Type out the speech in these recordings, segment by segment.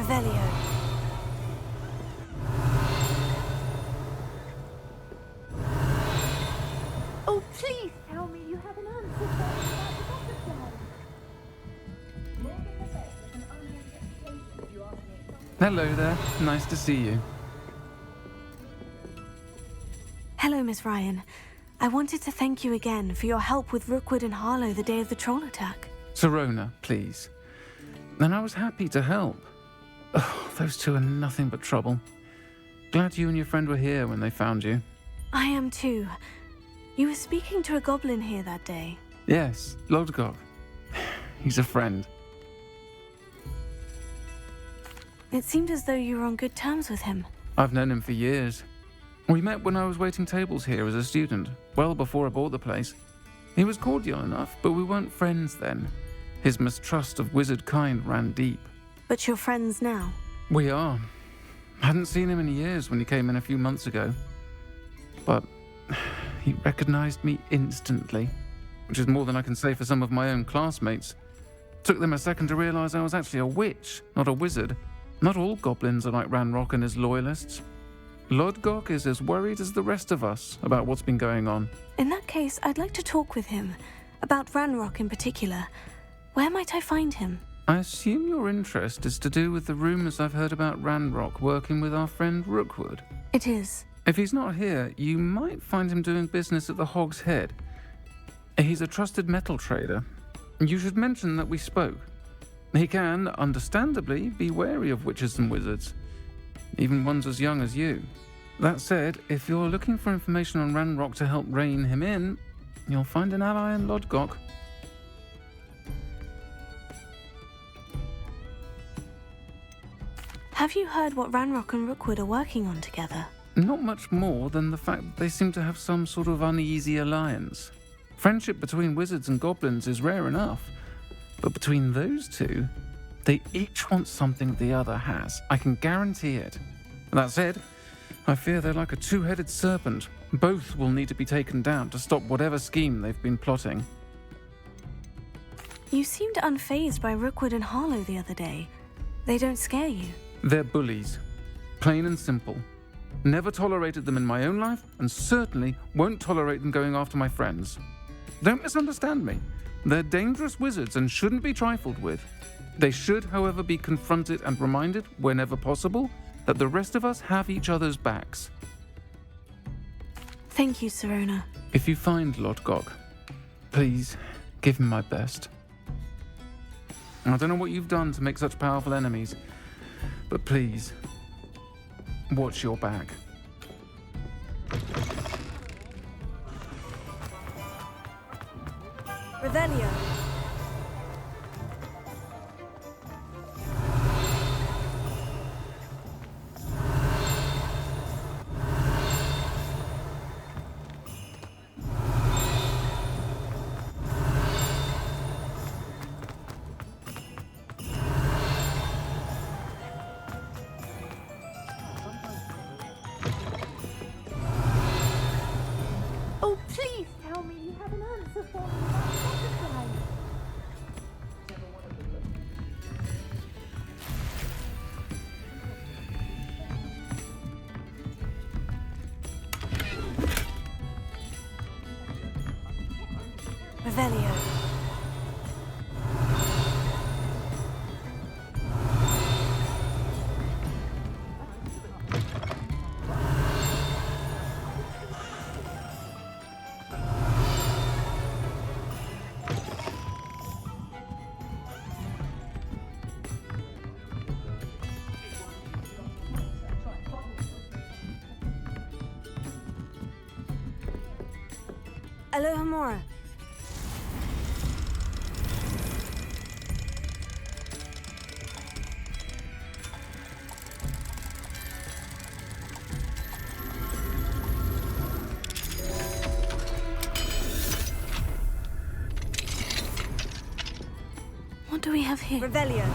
Revelio. Oh, please tell me you have an answer for me about the butterfly. Hello there. Nice to see you. Hello, Miss Ryan. I wanted to thank you again for your help with Rookwood and Harlow the day of the troll attack. Sirona, please. And I was happy to help. Oh, those two are nothing but trouble. Glad you and your friend were here when they found you. I am too. You were speaking to a goblin here that day. Yes, Lodgok. He's a friend. It seemed as though you were on good terms with him. I've known him for years. We met when I was waiting tables here as a student, well before I bought the place. He was cordial enough, but we weren't friends then. His mistrust of wizard kind ran deep. But you're friends now. We are. Hadn't seen him in years when he came in a few months ago. But he recognized me instantly, which is more than I can say for some of my own classmates. Took them a second to realize I was actually a witch, not a wizard. Not all goblins are like Ranrock and his loyalists. Lodgok is as worried as the rest of us about what's been going on. In that case, I'd like to talk with him. About Ranrock in particular. Where might I find him? I assume your interest is to do with the rumors I've heard about Ranrock working with our friend Rookwood. It is. If he's not here, you might find him doing business at the Hog's Head. He's a trusted metal trader. You should mention that we spoke. He can, understandably, be wary of witches and wizards, even ones as young as you. That said, if you're looking for information on Ranrock to help rein him in, you'll find an ally in Lodgok. Have you heard what Ranrock and Rookwood are working on together? Not much more than the fact that they seem to have some sort of uneasy alliance. Friendship between wizards and goblins is rare enough, but between those two, they each want something the other has. I can guarantee it. That said, I fear they're like a two-headed serpent. Both will need to be taken down to stop whatever scheme they've been plotting. You seemed unfazed by Rookwood and Harlow the other day. They don't scare you. They're bullies. Plain and simple. Never tolerated them in my own life, and certainly won't tolerate them going after my friends. Don't misunderstand me. They're dangerous wizards and shouldn't be trifled with. They should, however, be confronted and reminded, whenever possible, that the rest of us have each other's backs. Thank you, Sirona. If you find Lodgok, please give him my best. I don't know what you've done to make such powerful enemies, but please, watch your back. Revelio. Oh, please tell me you have an answer for me about the butterfly. Revelio. Alohomora. What do we have here? Revelio.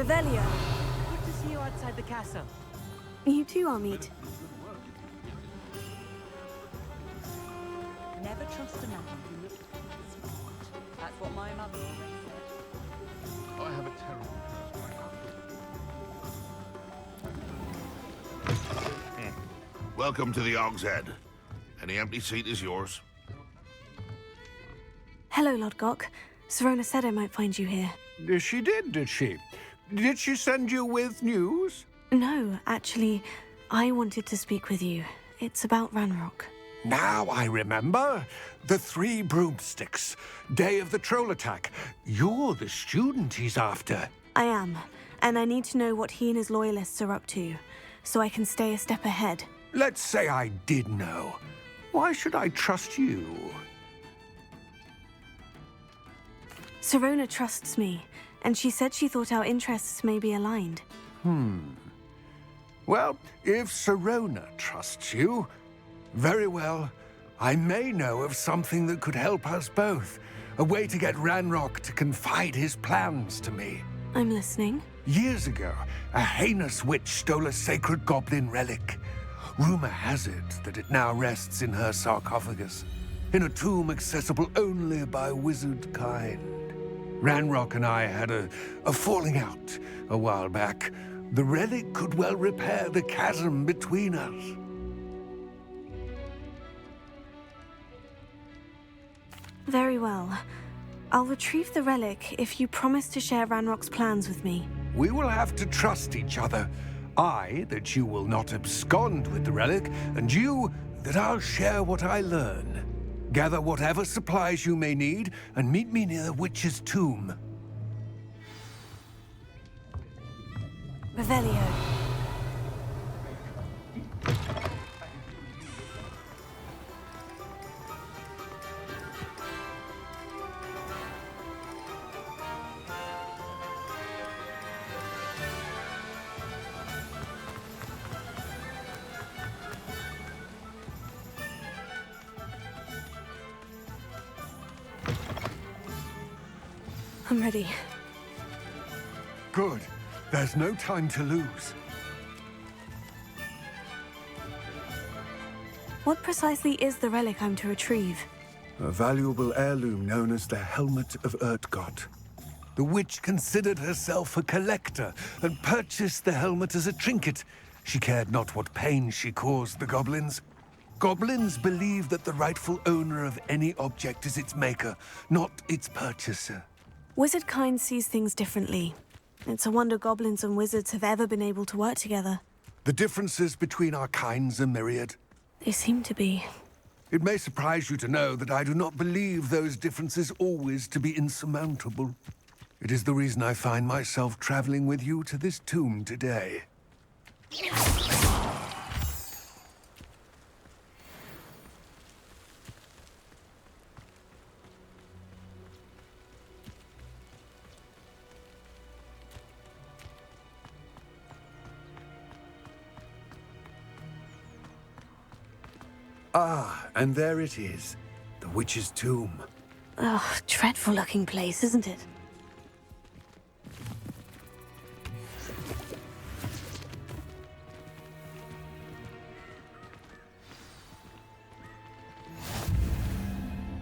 Revelio. Good to see you outside the castle. You too, Amit. Never trust a man who looks smart. That's what my mother always said. I have a terrible curse, my love. Welcome to the Og's Head. Any empty seat is yours. Hello, Lodgok. Serona said I might find you here. She did she? Did she send you with news? No, actually, I wanted to speak with you. It's about Ranrock. Now I remember. The 3 broomsticks. Day of the troll attack. You're the student he's after. I am, and I need to know what he and his loyalists are up to, so I can stay a step ahead. Let's say I did know. Why should I trust you? Serona trusts me, and she said she thought our interests may be aligned. Well, if Serona trusts you, very well. I may know of something that could help us both. A way to get Ranrock to confide his plans to me. I'm listening. Years ago, a heinous witch stole a sacred goblin relic. Rumor has it that it now rests in her sarcophagus, in a tomb accessible only by wizard kind. Ranrock and I had a falling out a while back. The relic could well repair the chasm between us. Very well. I'll retrieve the relic if you promise to share Ranrock's plans with me. We will have to trust each other. I, that you will not abscond with the relic, and you, that I'll share what I learn. Gather whatever supplies you may need, and meet me near the witch's tomb. Revelio. I'm ready. Good. There's no time to lose. What precisely is the relic I'm to retrieve? A valuable heirloom known as the Helmet of Urtgott. The witch considered herself a collector and purchased the helmet as a trinket. She cared not what pain she caused the goblins. Goblins believe that the rightful owner of any object is its maker, not its purchaser. Wizard kind sees things differently. It's a wonder goblins and wizards have ever been able to work together. The differences between our kinds are myriad. They seem to be. It may surprise you to know that I do not believe those differences always to be insurmountable. It is the reason I find myself traveling with you to this tomb today. Ah, and there it is. The witch's tomb. Ugh, dreadful looking place, isn't it?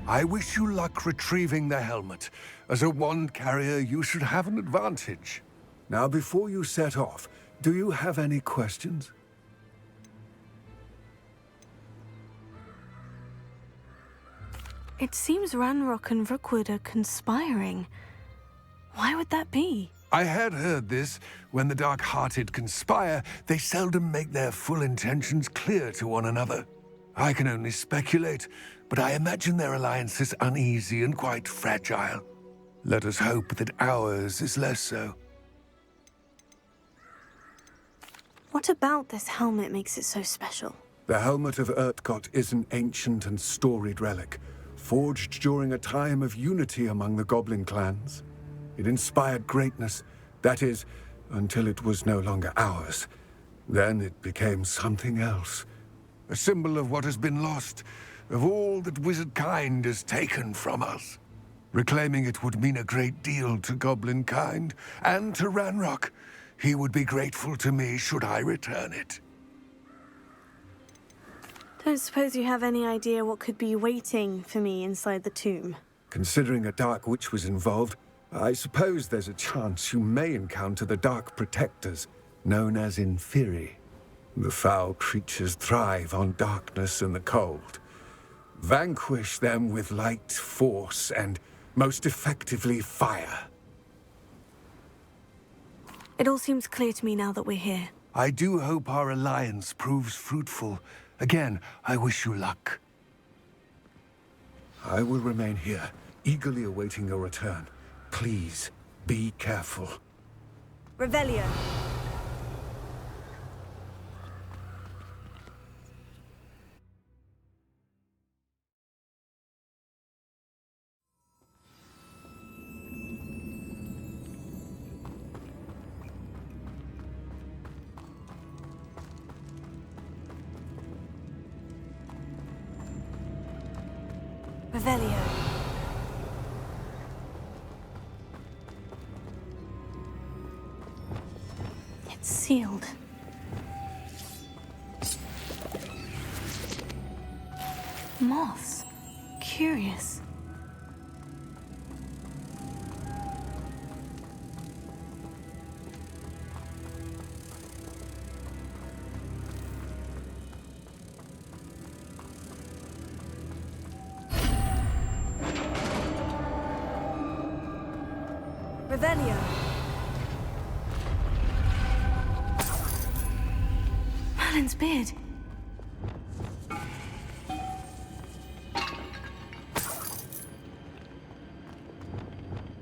I wish you luck retrieving the helmet. As a wand carrier, you should have an advantage. Now, before you set off, do you have any questions? It seems Ranrock and Rookwood are conspiring. Why would that be? I had heard this. When the dark-hearted conspire, they seldom make their full intentions clear to one another. I can only speculate, but I imagine their alliance is uneasy and quite fragile. Let us hope that ours is less so. What about this helmet makes it so special? The Helmet of Urtgott is an ancient and storied relic, forged during a time of unity among the goblin clans. It inspired greatness, that is, until it was no longer ours. Then it became something else. A symbol of what has been lost, of all that wizard kind has taken from us. Reclaiming it would mean a great deal to goblin kind, and to Ranrock. He would be grateful to me should I return it. Don't suppose you have any idea what could be waiting for me inside the tomb? Considering a Dark Witch was involved, I suppose there's a chance you may encounter the Dark Protectors, known as Inferi. The foul creatures thrive on darkness and the cold. Vanquish them with light, force, and most effectively fire. It all seems clear to me now that we're here. I do hope our alliance proves fruitful. Again, I wish you luck. I will remain here, eagerly awaiting your return. Please, be careful. Revelio. Revelio. It's sealed. Moths. Curious. Revelio. Merlin's beard.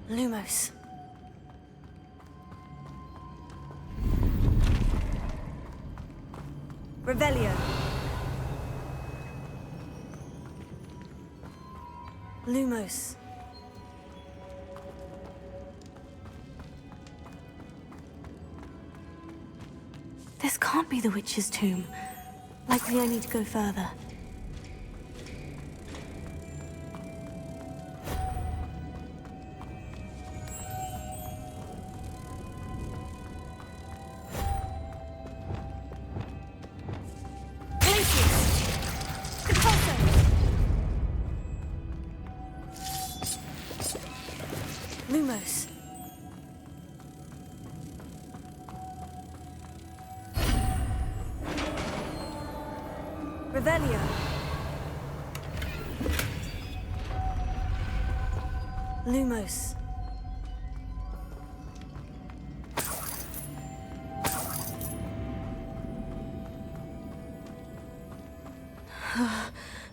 Lumos. Revelio. Lumos. This can't be the witch's tomb. Likely I need to go further. Lumos. Revelio. Lumos.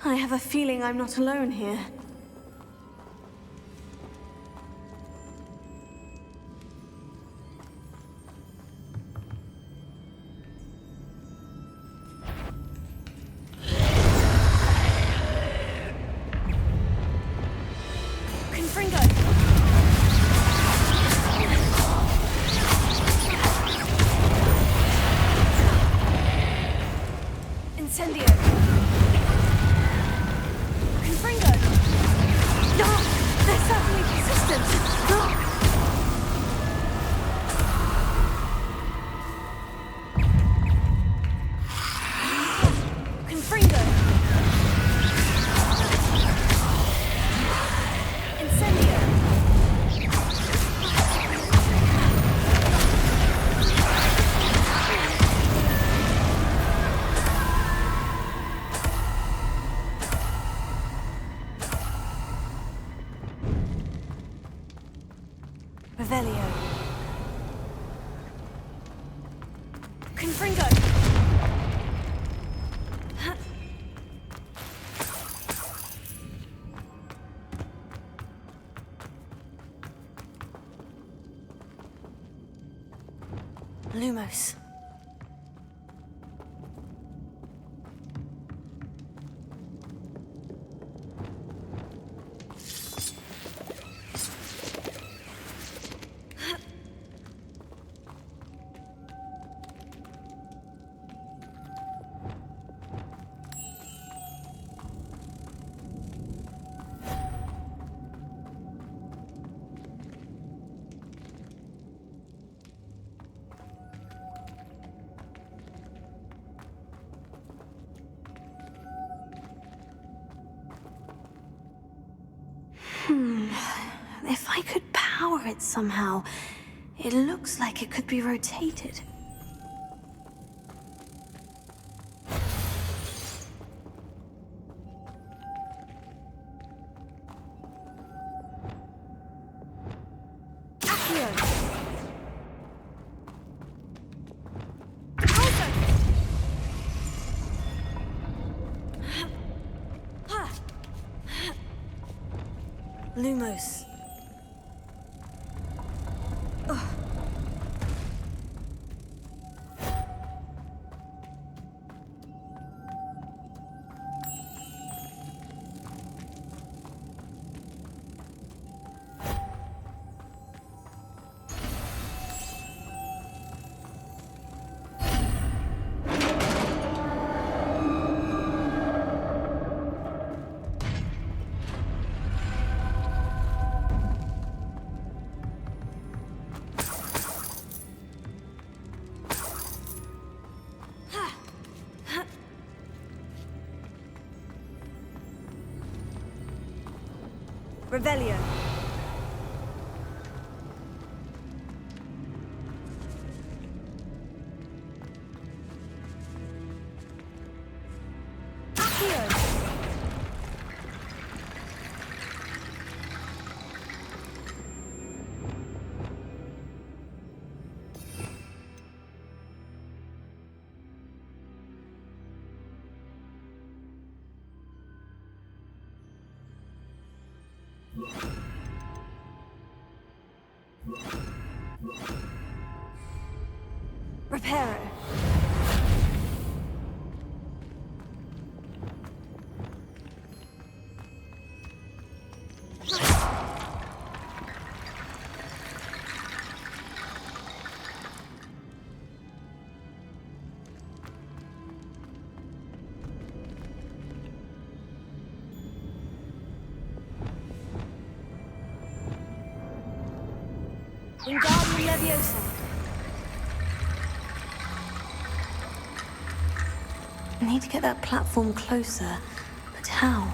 I have a feeling I'm not alone here. Incendio! Confringo! No! They're certainly persistent! Confringo! Incendio! Revelio. Confringo! Lumos. If I could power it somehow, it looks like it could be rotated. Lumos. Revelio. Reparo. Wingardium Leviosa. I need to get that platform closer, but how?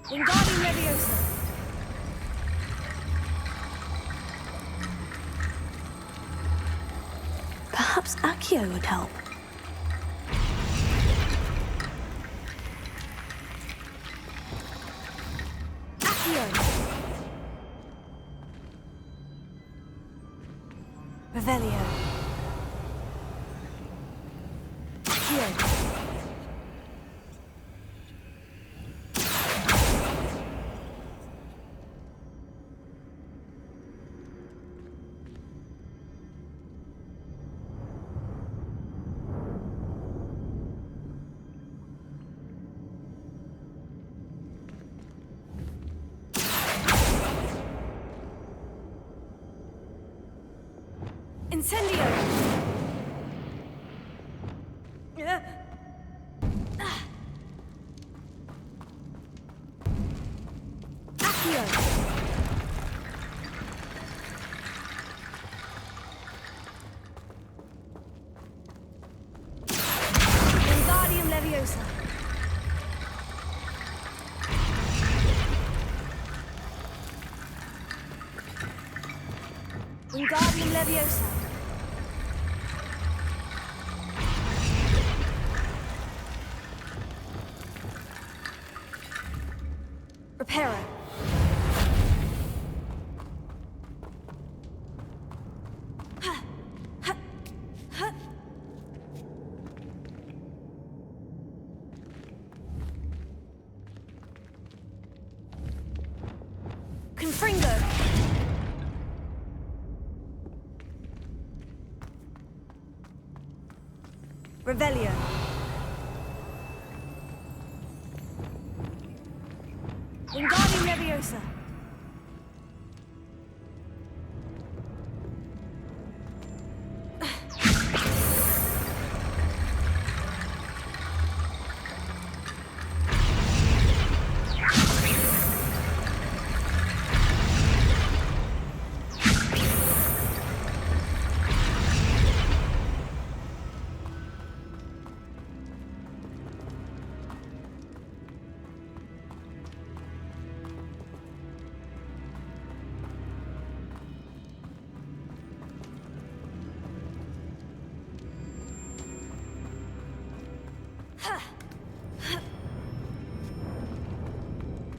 Wingardium Leviosa. Perhaps Accio would help. Accio. Revelio. Accio. Incendio! Accio! Wingardium Leviosa! Wingardium Leviosa! Reparo. Confringo. Revelio. Wingardium Leviosa.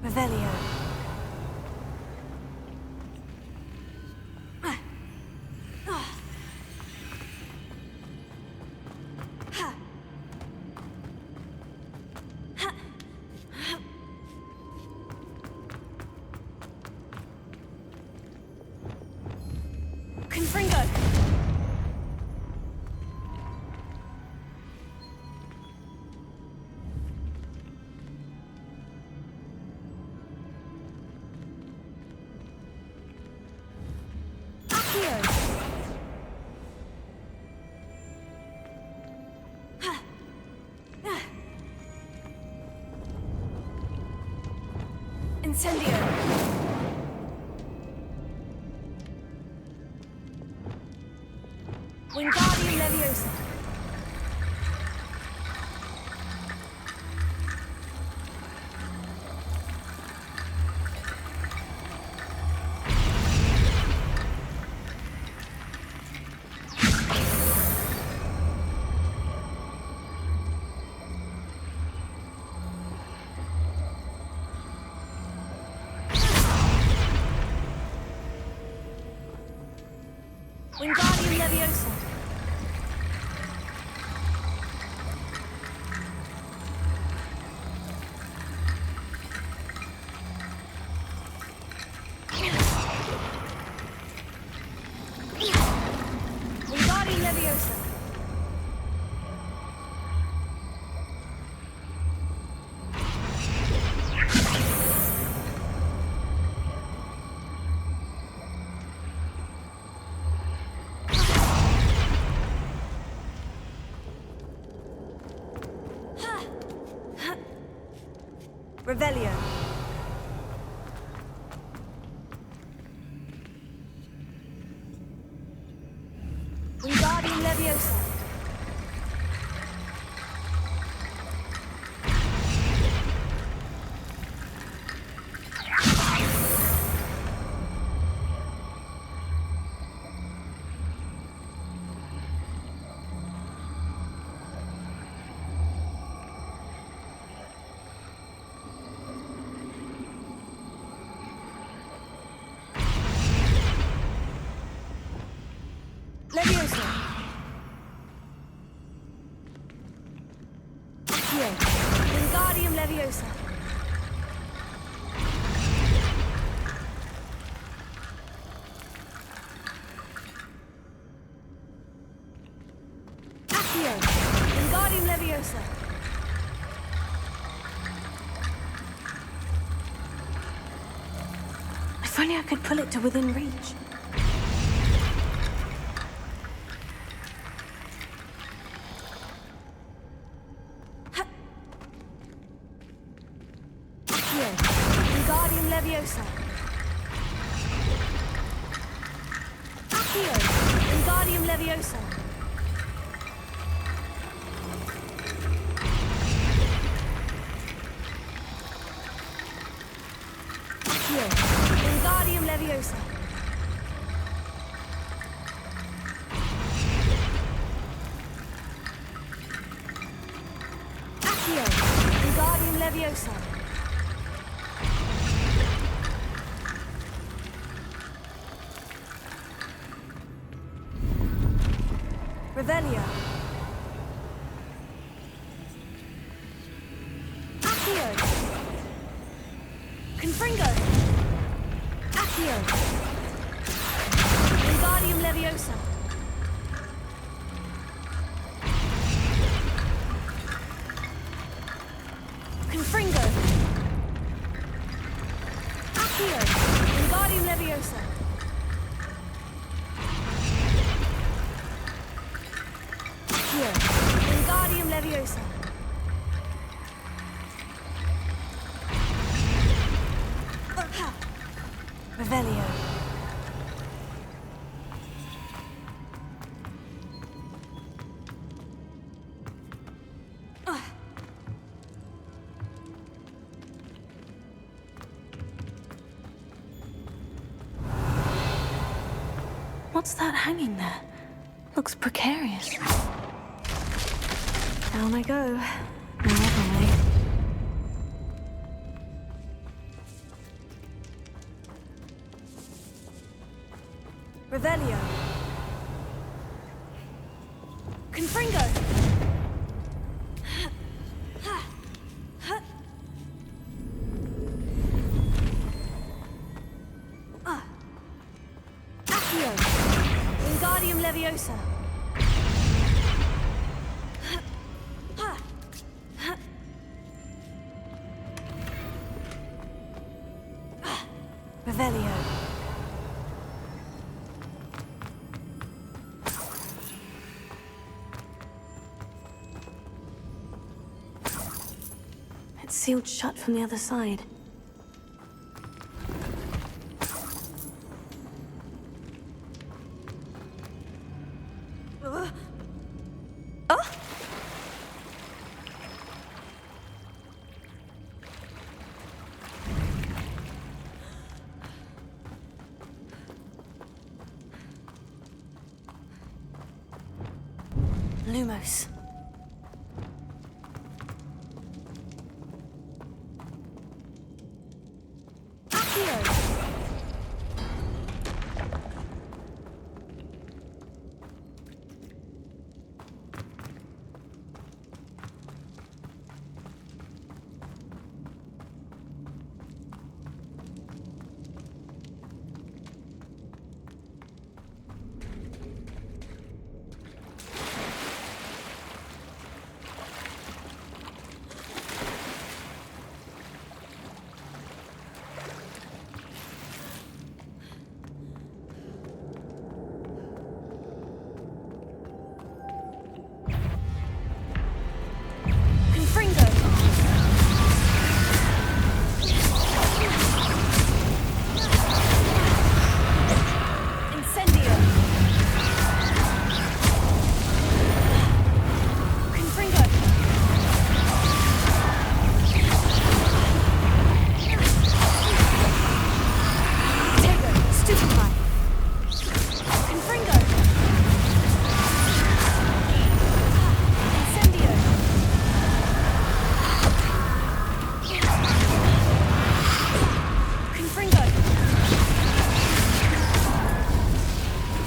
Revelio. Confringo. Incendio. Wingardium Leviosa. Wingardium Leviosa. Wingardium Leviosa. Revelio. Wingardium Leviosa. Leviosa. Accio. Wingardium Leviosa. Accio. Wingardium Leviosa. If only I could pull it to within reach. Wingardium Leviosa. Accio. Wingardium Leviosa. Accio. Wingardium Leviosa. Accio. Wingardium Leviosa. Revelio. Accio. Confringo. Accio. Wingardium Leviosa. Leviosa. Here. Wingardium Leviosa. Revelio. What's that hanging there? Looks precarious. Down I go. No other way. Revelio. Confringo. Accio. Wingardium Leviosa. Revelio. It's sealed shut from the other side. Lumos. Accio. Confringo. Incendio. Confringo. Tego. Stupefy. Confringo. Incendio. Confringo.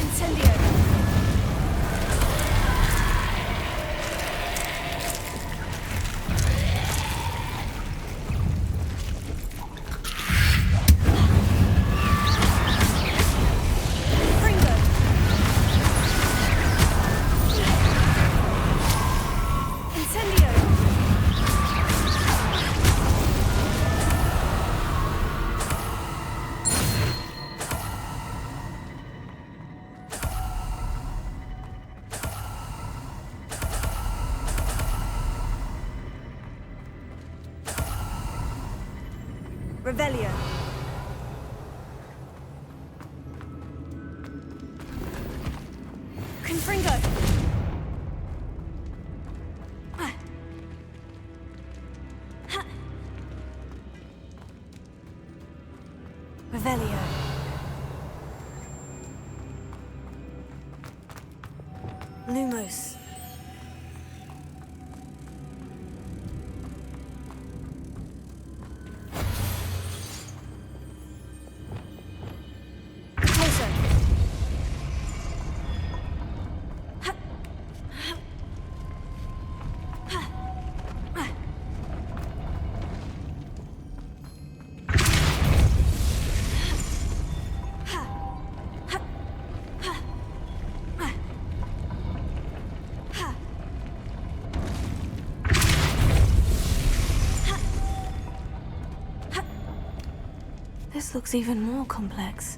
Incendio. Confringo. Incendio. Revelio. Confringo. Revelio. Lumos. Closer. This looks even more complex.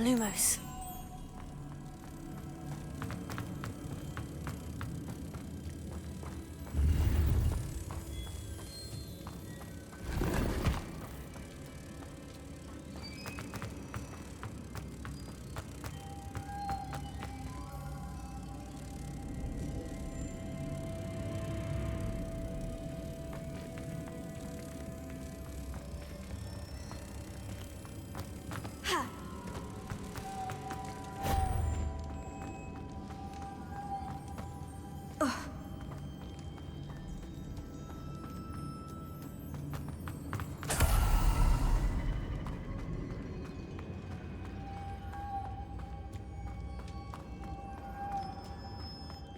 Lumos.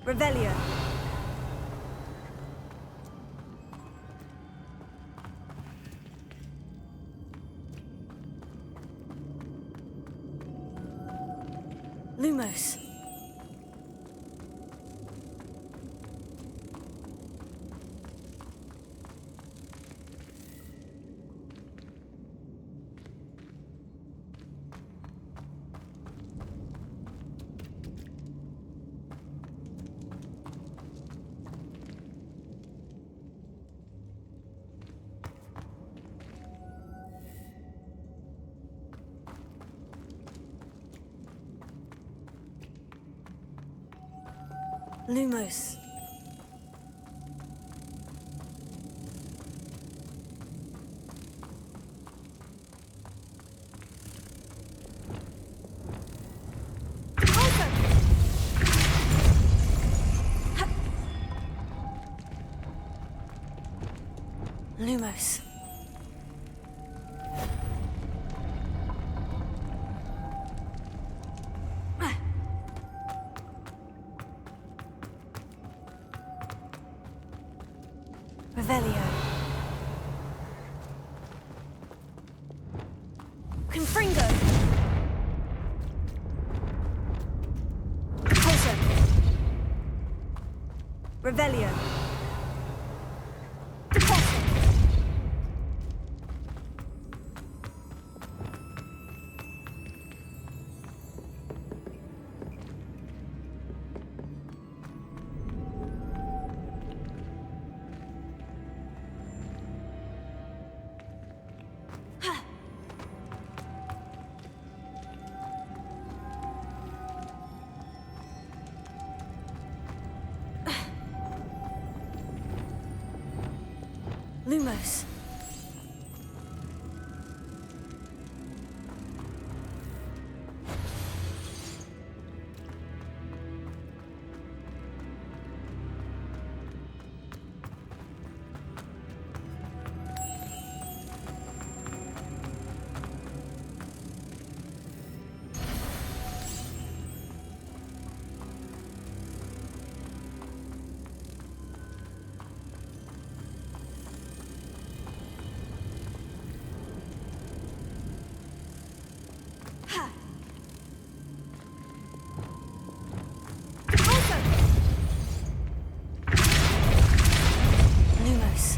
Revelio. Lumos. Lumos. Lumos. Revelio. Confringo. Repulsor. Revelio. Deposit. Lumos. Lumos.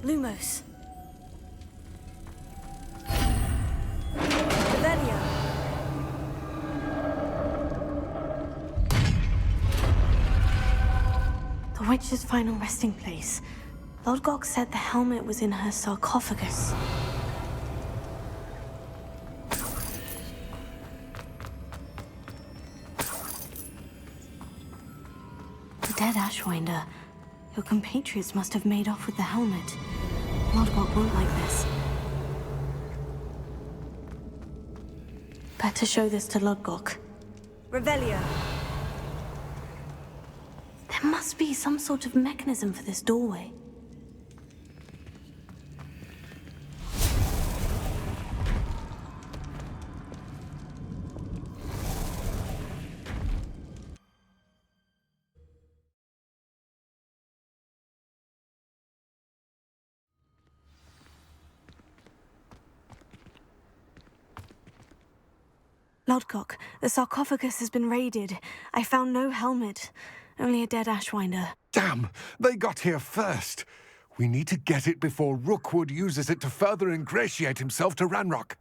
Lumos. Revelio. The witch's final resting place. Lord Gok said the helmet was in her sarcophagus. The dead Ashwinder. Your compatriots must have made off with the helmet. Lord Gok won't like this. Better show this to Lord Gok. Revelio. There must be some sort of mechanism for this doorway. Lodcock, the sarcophagus has been raided. I found no helmet, only a dead Ashwinder. Damn! They got here first. We need to get it before Rookwood uses it to further ingratiate himself to Ranrock.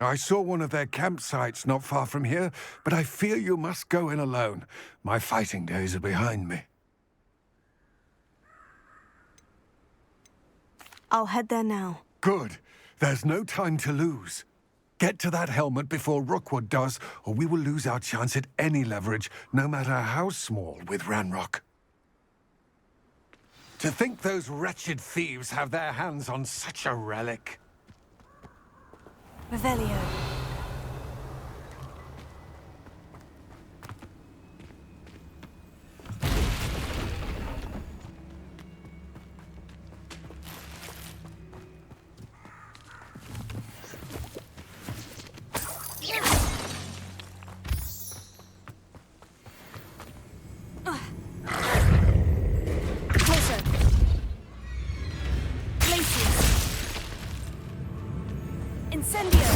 I saw one of their campsites not far from here, but I fear you must go in alone. My fighting days are behind me. I'll head there now. Good. There's no time to lose. Get to that helmet before Rookwood does, or we will lose our chance at any leverage, no matter how small, with Ranrock. To think those wretched thieves have their hands on such a relic. Revelio. Closer. Glacius. Incendio.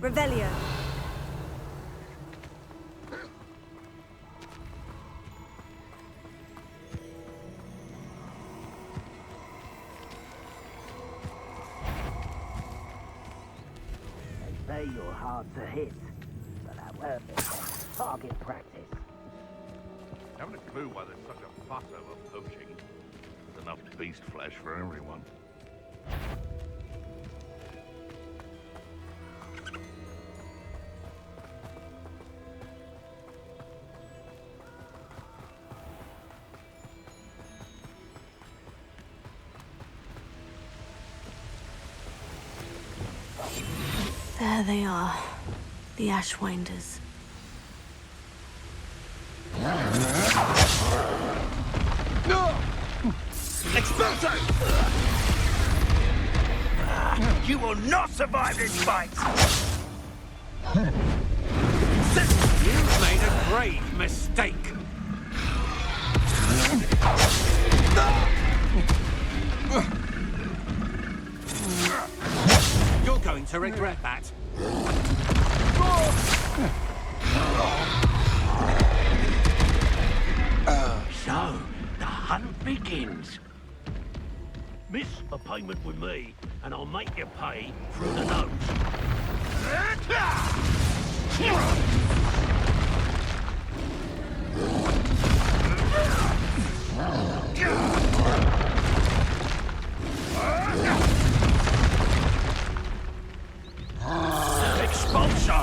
Revelio. Say you're hard to hit, but that won't be target practice. Haven't a clue why there's such a fuss over poaching. There's enough beast flesh for everyone. There they are, the Ashwinders. Expulso! You will not survive this fight! You've made a grave mistake. You're going to regret that. So, the hunt begins. Miss a payment with me, and I'll make you pay through the nose. Expulso!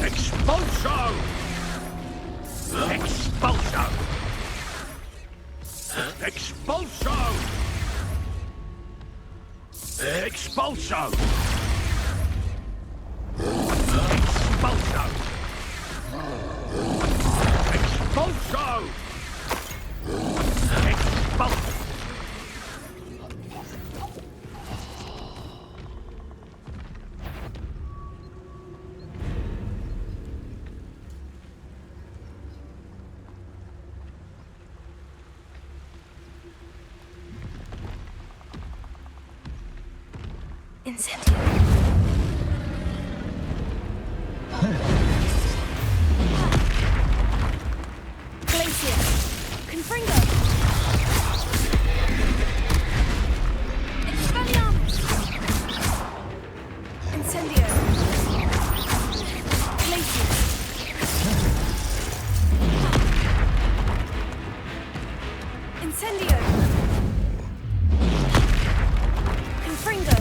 Expulso! Expulso! Expulso! Expulso! Expulso! Expulso! Expulso! Incendio. Glacius. Confringo. Expelliarmus. Incendio. Glacius. Incendio. Confringo.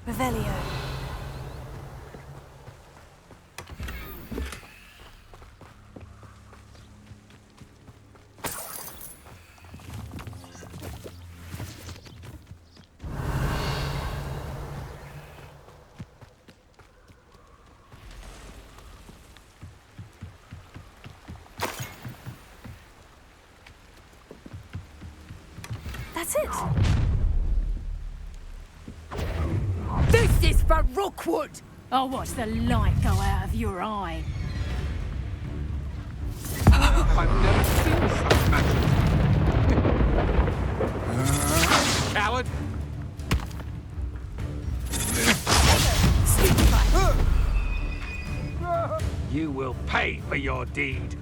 Revelio. That's it. This is for Rookwood! I'll watch the light go out of your eye. I've never seen such magic. Coward! You will pay for your deed.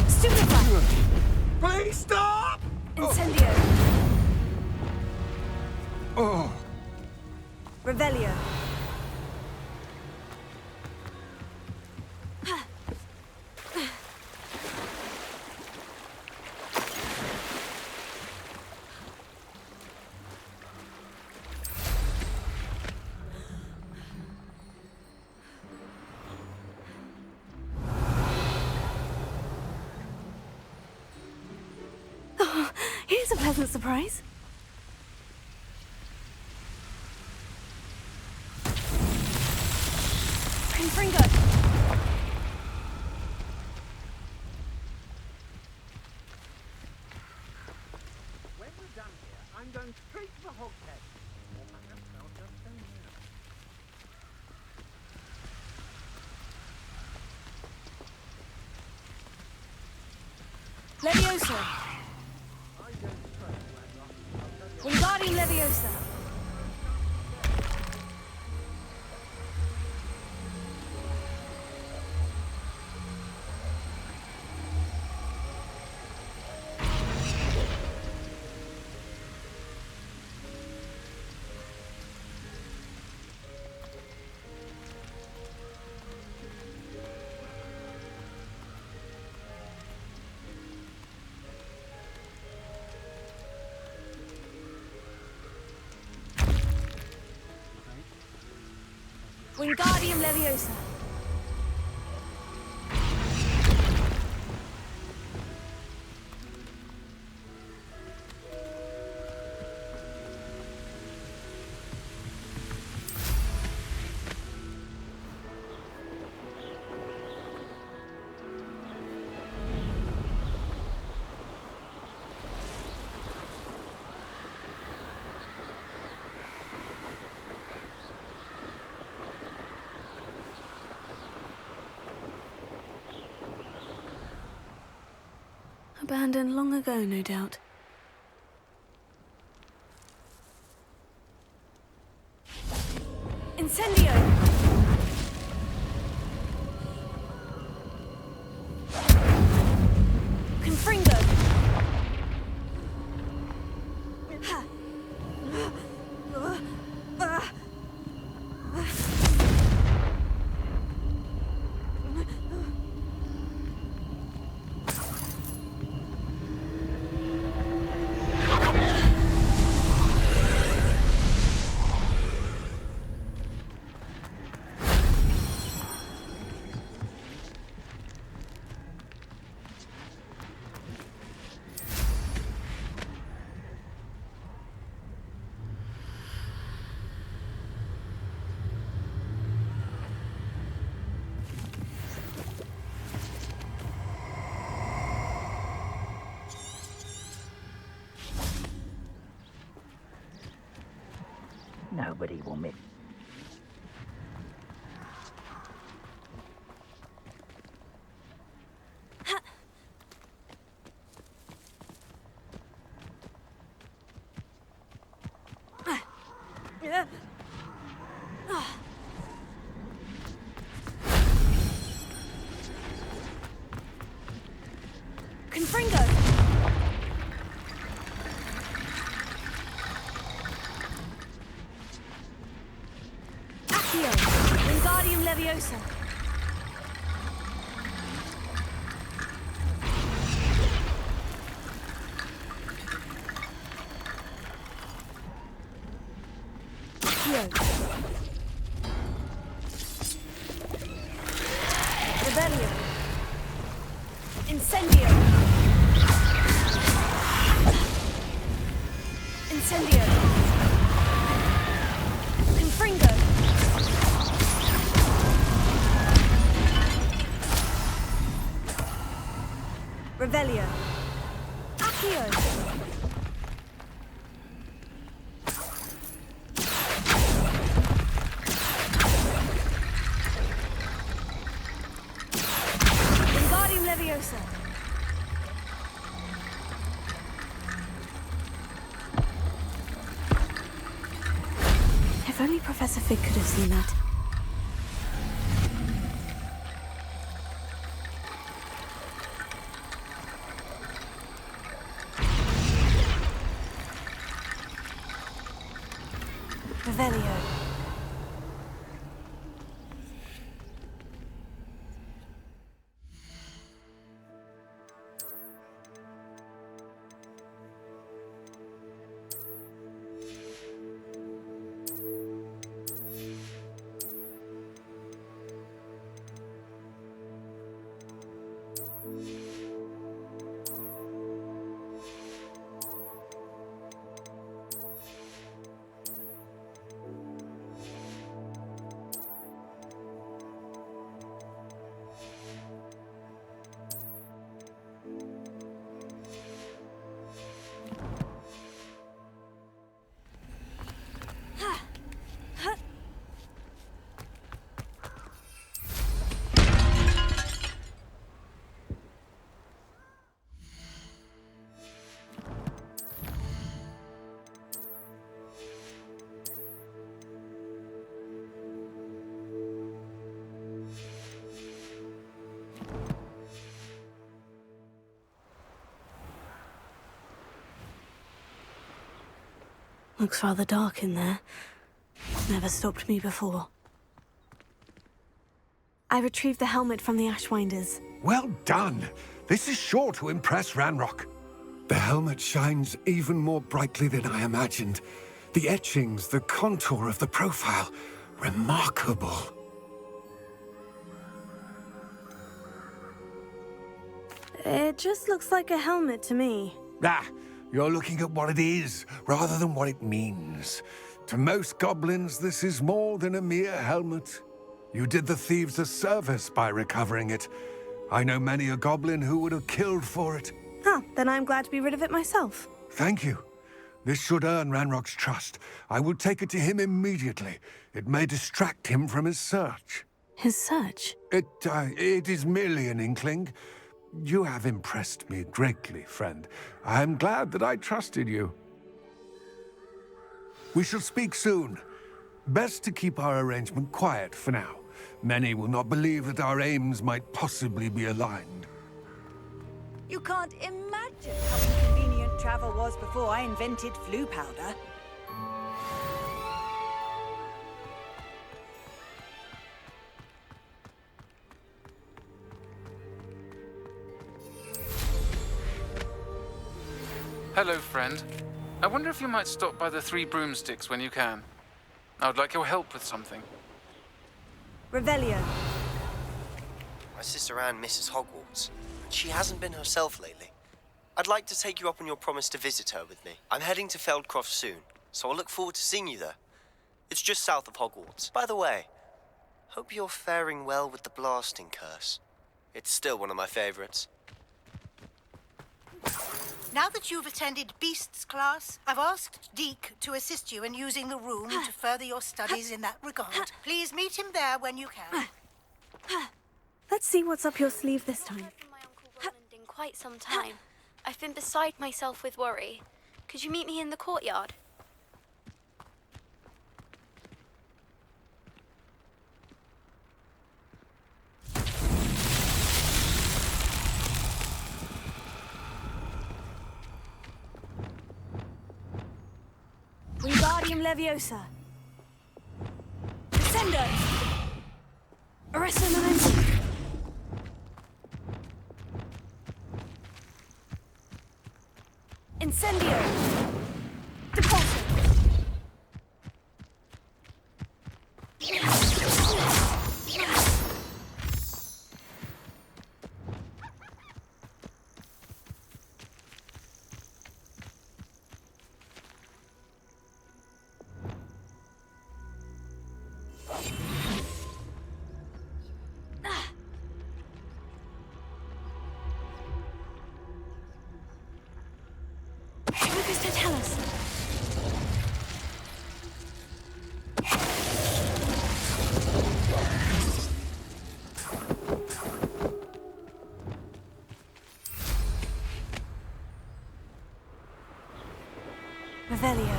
Stupefy. Please stop! Incendio. Oh. Revelio. Oh, here's a pleasant surprise. Confringo. When we're done here, I'm going straight to the hogshead. Or perhaps I'll just stay here. Leviosa. Wingardium Leviosa. Wingardium Leviosa. Abandoned long ago, no doubt. Incendio! Confringo! Ha! Nobody will miss. Confringo! Accio! Wingardium Leviosa! Rebellion. Incendio. Incendio. Confringo. Revelio. Accio. Wingardium Leviosa. If only Professor Fig could have seen that. Revelio. Looks rather dark in there. Never stopped me before. I retrieved the helmet from the Ashwinders. Well done. This is sure to impress Ranrock. The helmet shines even more brightly than I imagined. The etchings, the contour of the profile. Remarkable. It just looks like a helmet to me. Ah, you're looking at what it is, rather than what it means. To most goblins, this is more than a mere helmet. You did the thieves a service by recovering it. I know many a goblin who would have killed for it. Ah, then I'm glad to be rid of it myself. Thank you. This should earn Ranrock's trust. I will take it to him immediately. It may distract him from his search. His search? It is merely an inkling. You have impressed me greatly, friend. I am glad that I trusted you. We shall speak soon. Best to keep our arrangement quiet for now. Many will not believe that our aims might possibly be aligned. You can't imagine how inconvenient travel was before I invented flu powder. Hello, friend. I wonder if you might stop by the Three Broomsticks when you can. I would like your help with something. Revelio. My sister Anne misses Hogwarts, and she hasn't been herself lately. I'd like to take you up on your promise to visit her with me. I'm heading to Feldcroft soon, so I'll look forward to seeing you there. It's just south of Hogwarts. By the way, hope you're faring well with the blasting curse. It's still one of my favorites. Now that you've attended Beasts class, I've asked Deke to assist you in using the room to further your studies in that regard. Please meet him there when you can. Let's see what's up your sleeve this time. I've heard from my Uncle Roland in quite some time. I've been beside myself with worry. Could you meet me in the courtyard? Wingardium Leviosa. Descendo. Arresto Momentum. Incendio. Depulso. goes to tell us? Revelio.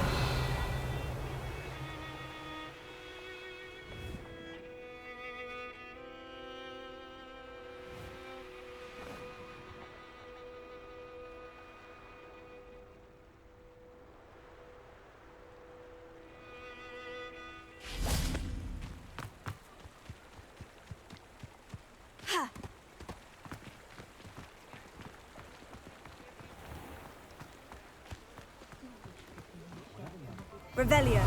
Revelio.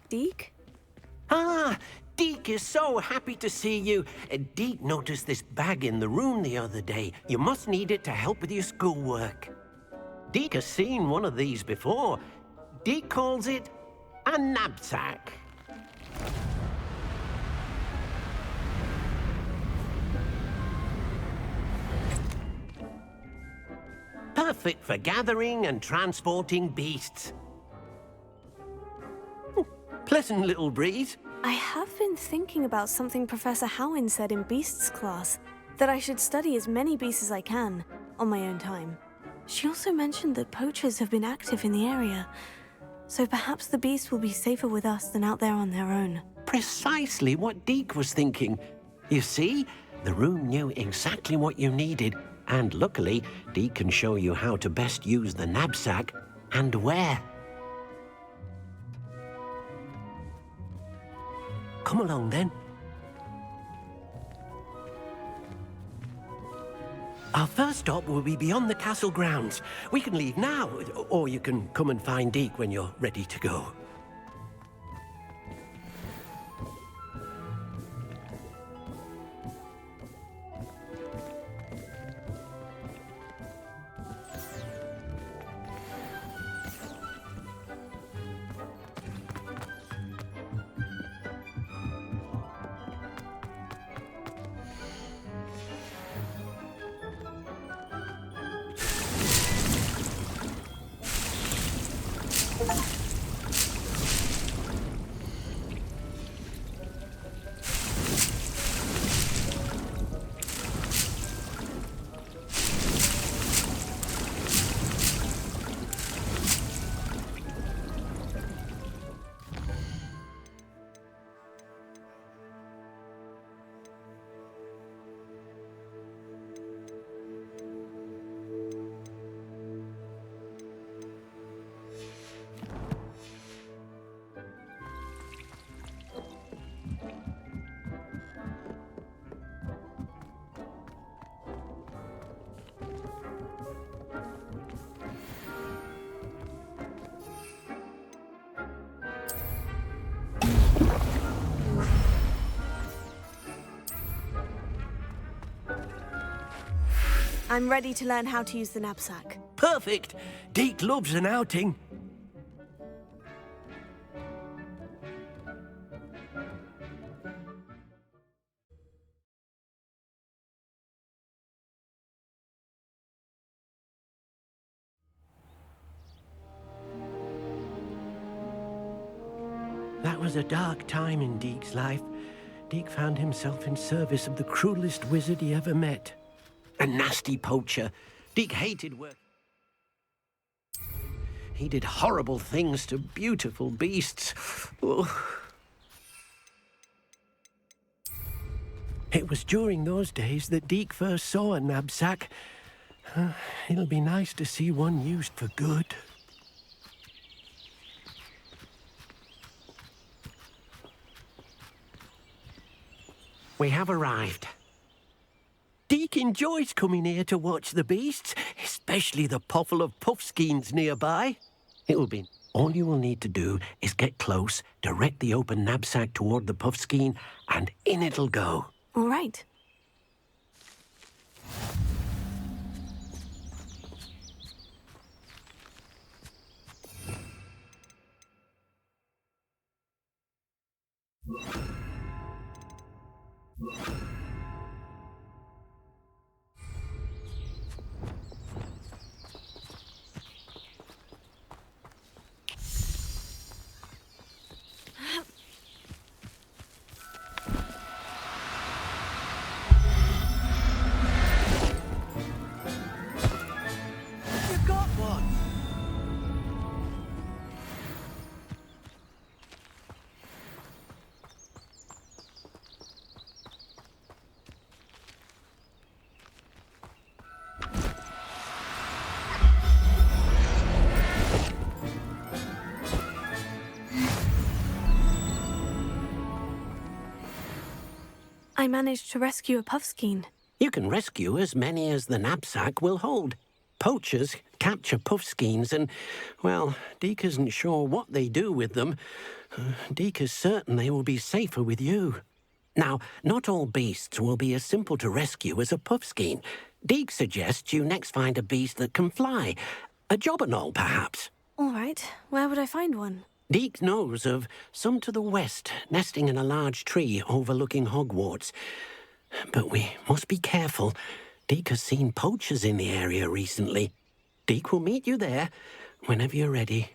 Deke? Ah, Deke is so happy to see you. Deke noticed this bag in the room the other day. You must need it to help with your schoolwork. Deke has seen one of these before. Deke calls it a knapsack. Perfect for gathering and transporting beasts. Pleasant little breeze. I have been thinking about something Professor Howin said in Beasts class, that I should study as many beasts as I can, on my own time. She also mentioned that poachers have been active in the area, so perhaps the beasts will be safer with us than out there on their own. Precisely what Deke was thinking. You see, the room knew exactly what you needed, and luckily, Deke can show you how to best use the knapsack and where. Come along, then. Our first stop will be beyond the castle grounds. We can leave now, or you can come and find Deke when you're ready to go. I'm ready to learn how to use the knapsack. Perfect! Deke loves an outing. That was a dark time in Deke's life. Deke found himself in service of the cruelest wizard he ever met. A nasty poacher. Deke hated work. He did horrible things to beautiful beasts. Oh. It was during those days that Deke first saw a knapsack. It'll be nice to see one used for good. We have arrived. Deke enjoys coming here to watch the beasts, especially the puffle of puffskeins nearby. All you will need to do is get close, direct the open knapsack toward the puffskein, and in it'll go. All right. I managed to rescue a puffskein. You can rescue as many as the knapsack will hold. Poachers capture puffskeins and, well, Deke isn't sure what they do with them. Deke is certain they will be safer with you. Now, not all beasts will be as simple to rescue as a puffskein. Deke suggests you next find a beast that can fly. A jobberknoll, perhaps. All right, where would I find one? Deke knows of some to the west, nesting in a large tree overlooking Hogwarts. But we must be careful. Deke has seen poachers in the area recently. Deke will meet you there whenever you're ready.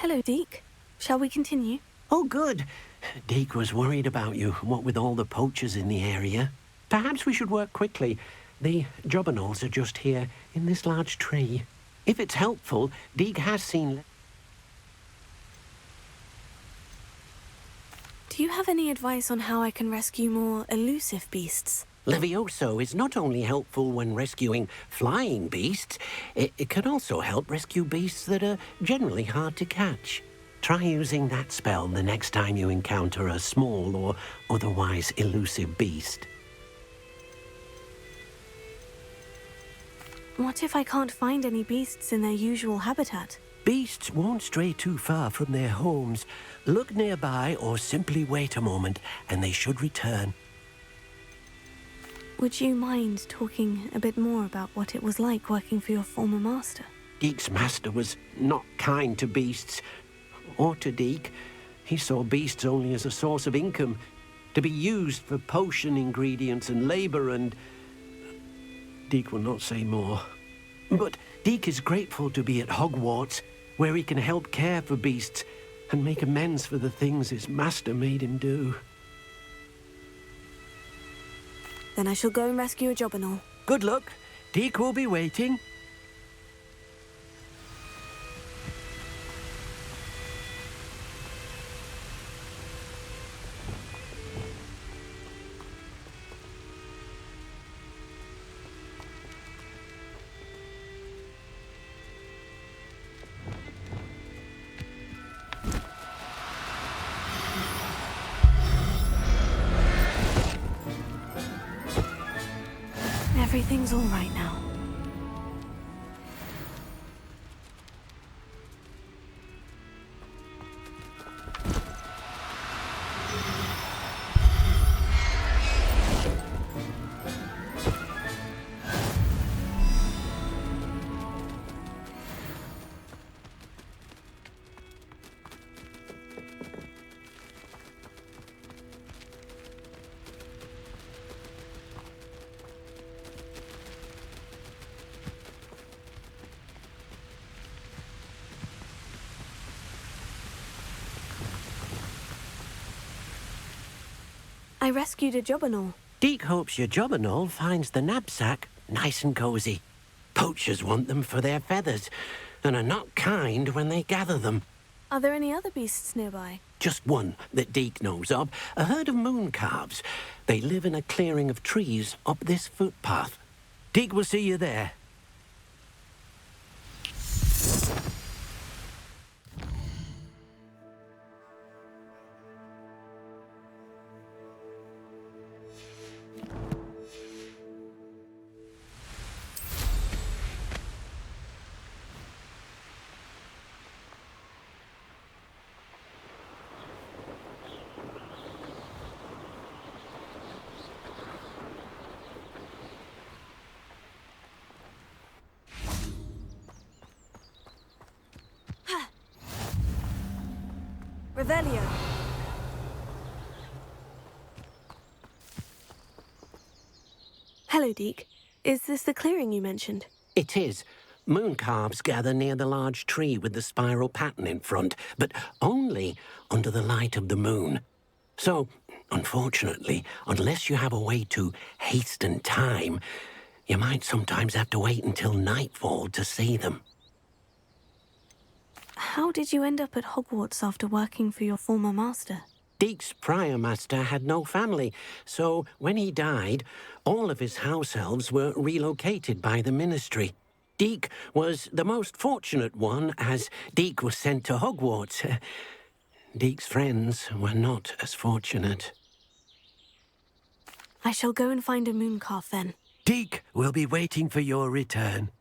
Hello, Deke. Shall we continue? Oh, good. Deke was worried about you, what with all the poachers in the area. Perhaps we should work quickly. The jobberknolls are just here, in this large tree. If it's helpful, Deke has seen... Do you have any advice on how I can rescue more elusive beasts? Levioso is not only helpful when rescuing flying beasts, it can also help rescue beasts that are generally hard to catch. Try using that spell the next time you encounter a small or otherwise elusive beast. What if I can't find any beasts in their usual habitat? Beasts won't stray too far from their homes. Look nearby or simply wait a moment and they should return. Would you mind talking a bit more about what it was like working for your former master? Deke's master was not kind to beasts, or to Deke. He saw beasts only as a source of income, to be used for potion ingredients and labour and... Deke will not say more. But Deke is grateful to be at Hogwarts, where he can help care for beasts and make amends for the things his master made him do. Then I shall go and rescue a jobberknoll. Good luck. Deke will be waiting. Everything's all right now. I rescued a jobberknoll. Deke hopes your jobberknoll finds the knapsack nice and cozy. Poachers want them for their feathers and are not kind when they gather them. Are there any other beasts nearby? Just one that Deke knows of, a herd of moon calves. They live in a clearing of trees up this footpath. Deke will see you there. Revelio. Hello, Deke. Is this the clearing you mentioned? It is. Moon calves gather near the large tree with the spiral pattern in front, but only under the light of the moon. So, unfortunately, unless you have a way to hasten time, you might sometimes have to wait until nightfall to see them. How did you end up at Hogwarts after working for your former master? Deek's prior master had no family, so when he died, all of his house elves were relocated by the ministry. Deek was the most fortunate one, as Deek was sent to Hogwarts. Deek's friends were not as fortunate. I shall go and find a mooncalf then. Deek will be waiting for your return.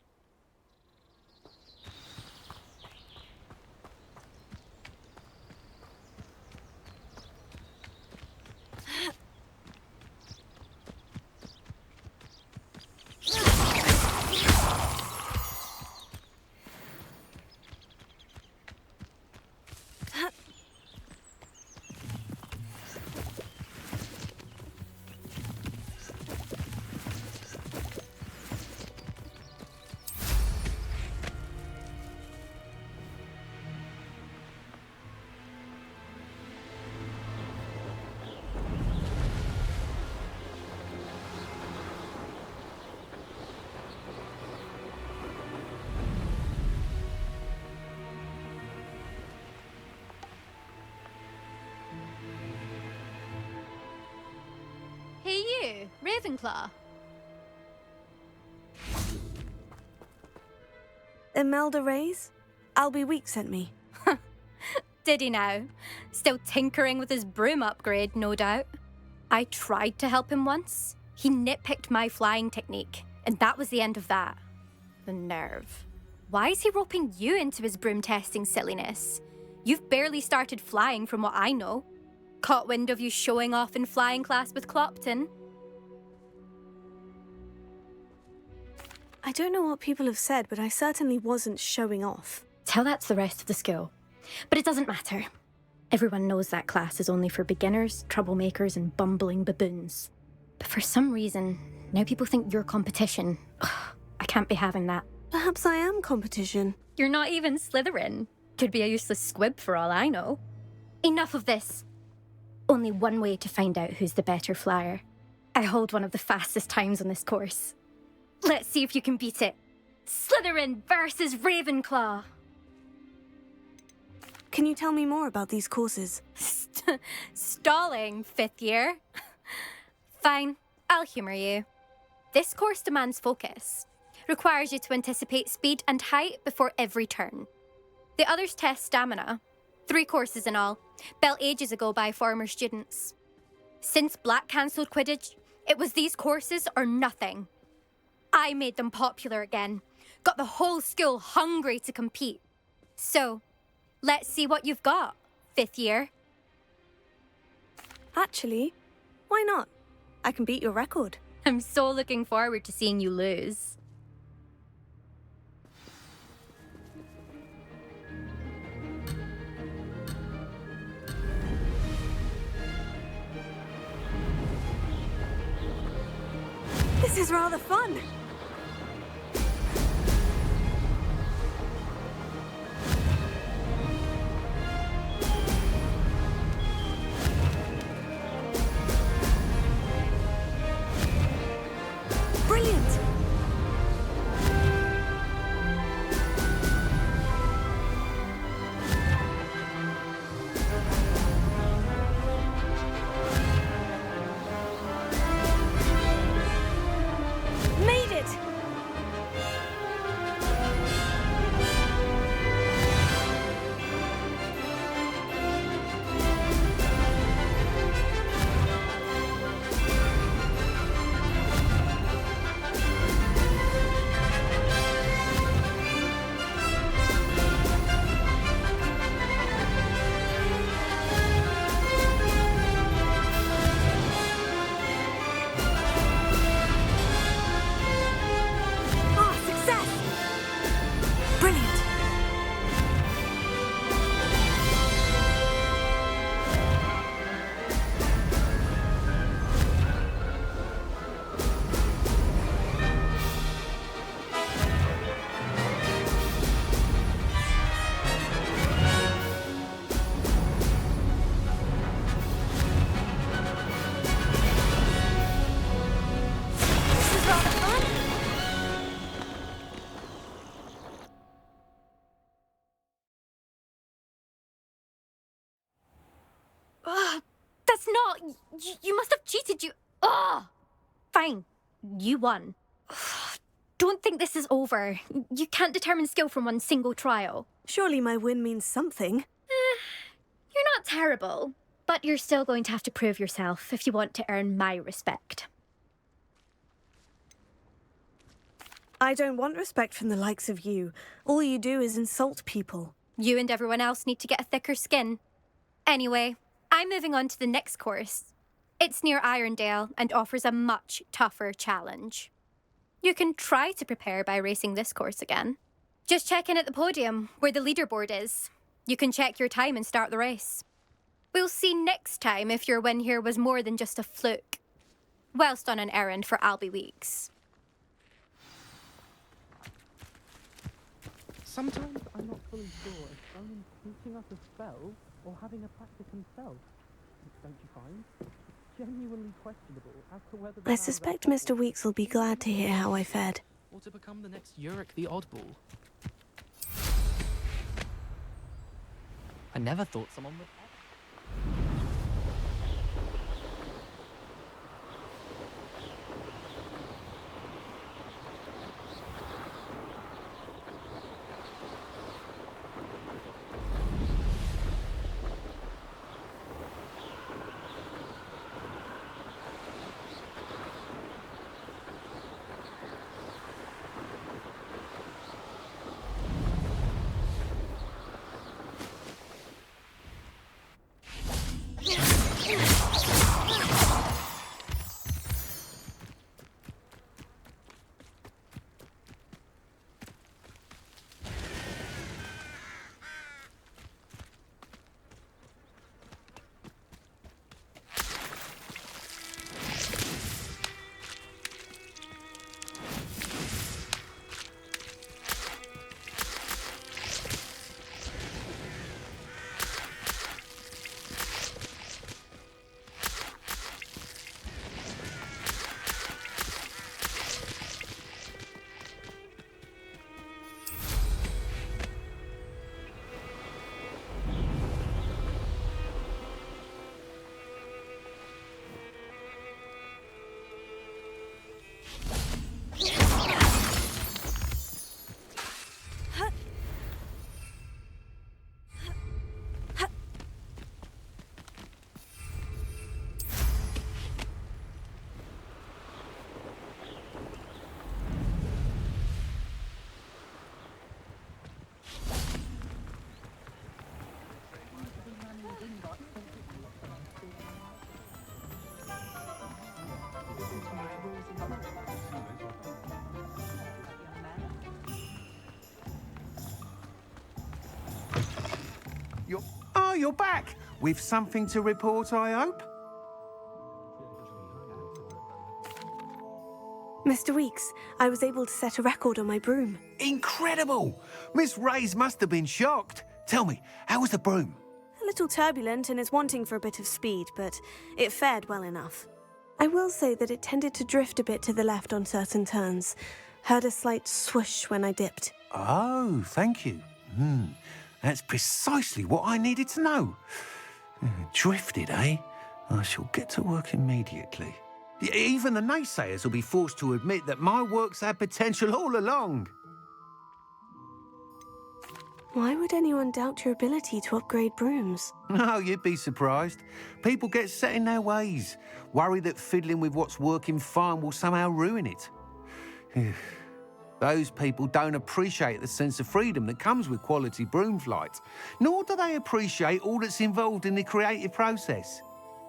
Hey you, Ravenclaw. Imelda Reyes? Albie Week sent me. Did he now? Still tinkering with his broom upgrade, no doubt. I tried to help him once. He nitpicked my flying technique, and that was the end of that. The nerve. Why is he roping you into his broom testing silliness? You've barely started flying from what I know. Caught wind of you showing off in flying class with Clopton? I don't know what people have said, but I certainly wasn't showing off. Tell that to the rest of the school. But it doesn't matter. Everyone knows that class is only for beginners, troublemakers, and bumbling baboons. But for some reason, now people think you're competition. Ugh, I can't be having that. Perhaps I am competition. You're not even Slytherin. Could be a useless squib for all I know. Enough of this. Only one way to find out who's the better flyer. I hold one of the fastest times on this course. Let's see if you can beat it. Slytherin versus Ravenclaw. Can you tell me more about these courses? Stalling, 5th year. Fine, I'll humour you. This course demands focus. Requires you to anticipate speed and height before every turn. The others test stamina. 3 courses in all, built ages ago by former students. Since Black cancelled Quidditch, it was these courses or nothing. I made them popular again, got the whole school hungry to compete. So, let's see what you've got, 5th year. Actually, why not? I can beat your record. I'm so looking forward to seeing you lose. This is rather fun. Brilliant. Made That's not... You must have cheated, you... Oh! Fine. You won. Don't think this is over. You can't determine skill from one single trial. Surely my win means something. You're not terrible, but you're still going to have to prove yourself if you want to earn my respect. I don't want respect from the likes of you. All you do is insult people. You and everyone else need to get a thicker skin. Anyway, I'm moving on to the next course. It's near Irondale and offers a much tougher challenge. You can try to prepare by racing this course again. Just check in at the podium, where the leaderboard is. You can check your time and start the race. We'll see next time if your win here was more than just a fluke. Whilst on an errand for Albie Weeks. Sometimes I'm not fully sure if someone's teaching us a spell or having a practice himself. Don't you find? It's genuinely questionable as to whether... I suspect Mr. Weeks will be glad to hear how I fared. Or to become the next Yurik the Oddball. I never thought someone would... You're back! With something to report, I hope? Mr. Weeks, I was able to set a record on my broom. Incredible! Miss Reyes must have been shocked. Tell me, how was the broom? A little turbulent and is wanting for a bit of speed, but it fared well enough. I will say that it tended to drift a bit to the left on certain turns. Heard a slight swoosh when I dipped. Oh, thank you. That's precisely what I needed to know. Drifted, eh? I shall get to work immediately. Even the naysayers will be forced to admit that my work's had potential all along. Why would anyone doubt your ability to upgrade brooms? No, you'd be surprised. People get set in their ways, worry that fiddling with what's working fine will somehow ruin it. Those people don't appreciate the sense of freedom that comes with quality broom flight, nor do they appreciate all that's involved in the creative process.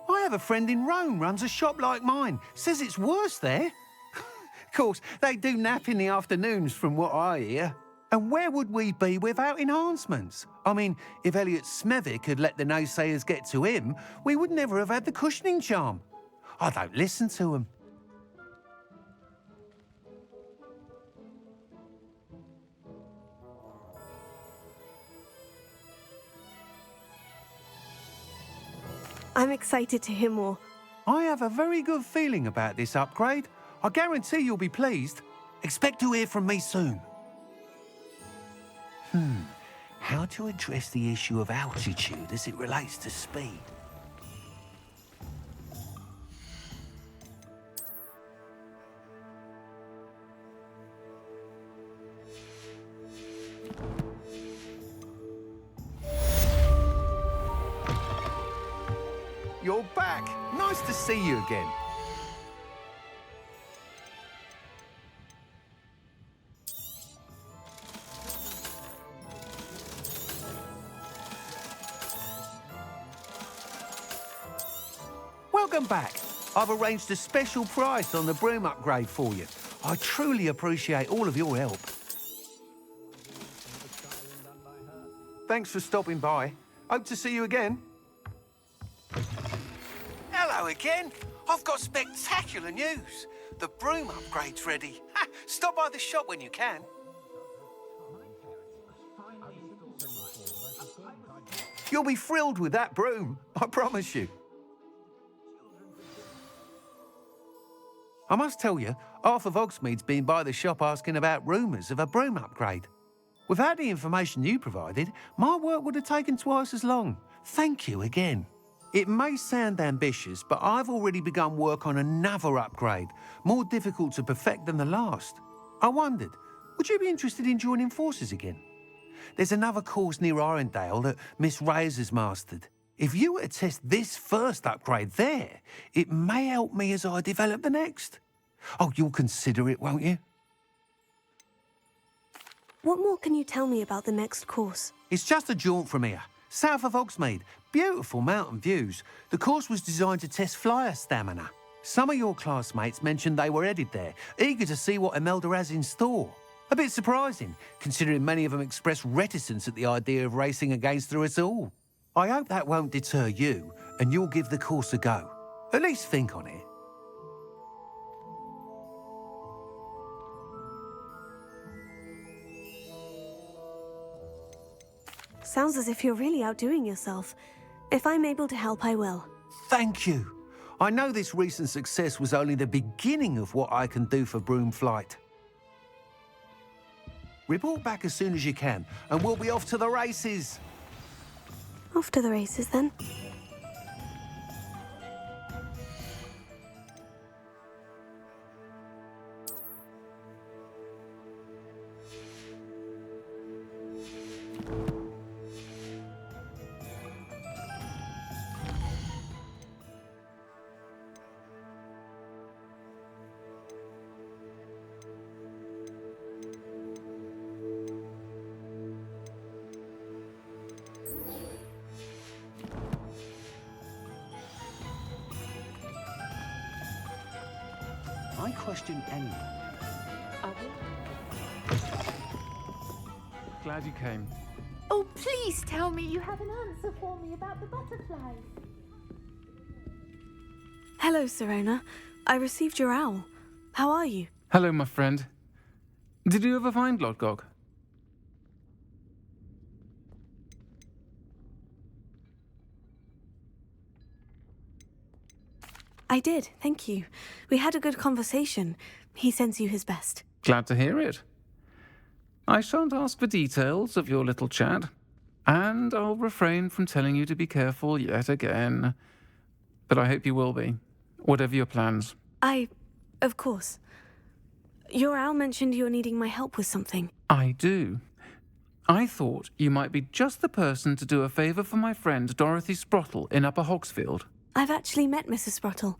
I have a friend in Rome runs a shop like mine, says it's worse there. Of course, they do nap in the afternoons from what I hear. And where would we be without enhancements? I mean, if Elliot Smethwick had let the naysayers get to him, we would never have had the cushioning charm. I don't listen to them. I'm excited to hear more. I have a very good feeling about this upgrade. I guarantee you'll be pleased. Expect to hear from me soon. How to address the issue of altitude as it relates to speed? you're back. Nice to see you again. Welcome back. I've arranged a special price on the broom upgrade for you. I truly appreciate all of your help. Thanks for stopping by. Hope to see you again. Hello again. I've got spectacular news. The broom upgrade's ready. Ha, stop by the shop when you can. You'll be thrilled with that broom, I promise you. I must tell you, half of Hogsmeade's been by the shop asking about rumours of a broom upgrade. Without the information you provided, my work would have taken twice as long. Thank you again. It may sound ambitious, but I've already begun work on another upgrade, more difficult to perfect than the last. I wondered, would you be interested in joining forces again? There's another course near Arendelle that Miss Reyes has mastered. If you were to test this first upgrade there, it may help me as I develop the next. Oh, you'll consider it, won't you? What more can you tell me about the next course? It's just a jaunt from here, south of Hogsmeade. Beautiful mountain views. The course was designed to test flyer stamina. Some of your classmates mentioned they were headed there, eager to see what Imelda has in store. A bit surprising, considering many of them expressed reticence at the idea of racing against her at all. I hope that won't deter you, and you'll give the course a go. At least think on it. Sounds as if you're really outdoing yourself. If I'm able to help, I will. Thank you. I know this recent success was only the beginning of what I can do for broom flight. Report back as soon as you can, and we'll be off to the races. Off to the races, then. I question anyone. Glad you came. Oh, please tell me you have an answer for me about the butterflies. Hello, Serona. I received your owl. How are you? Hello, my friend. Did you ever find Lodgog? I did, thank you. We had a good conversation. He sends you his best. Glad to hear it. I shan't ask for details of your little chat, and I'll refrain from telling you to be careful yet again. But I hope you will be, whatever your plans. Of course. Your owl mentioned you're needing my help with something. I do. I thought you might be just the person to do a favour for my friend Dorothy Sprottle in Upper Hogsfield. I've actually met Mrs. Sprottle.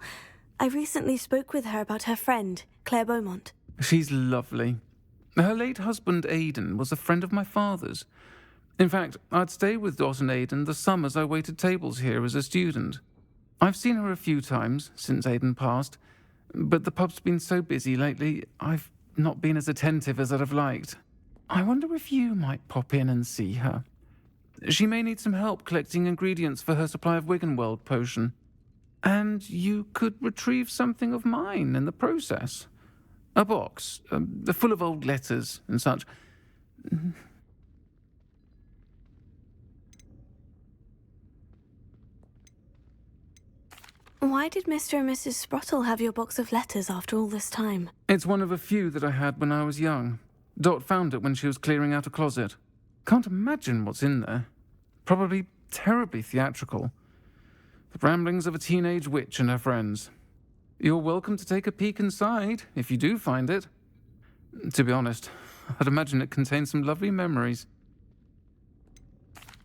I recently spoke with her about her friend, Claire Beaumont. She's lovely. Her late husband, Aidan, was a friend of my father's. In fact, I'd stay with Dot and Aidan the summers I waited tables here as a student. I've seen her a few times since Aidan passed, but the pub's been so busy lately, I've not been as attentive as I'd have liked. I wonder if you might pop in and see her. She may need some help collecting ingredients for her supply of Wiggenweld potion. And you could retrieve something of mine in the process. A box, full of old letters and such. Why did Mr. and Mrs. Sprottle have your box of letters after all this time? It's one of a few that I had when I was young. Dot found it when she was clearing out a closet. Can't imagine what's in there. Probably terribly theatrical. The ramblings of a teenage witch and her friends. You're welcome to take a peek inside, if you do find it. To be honest, I'd imagine it contains some lovely memories.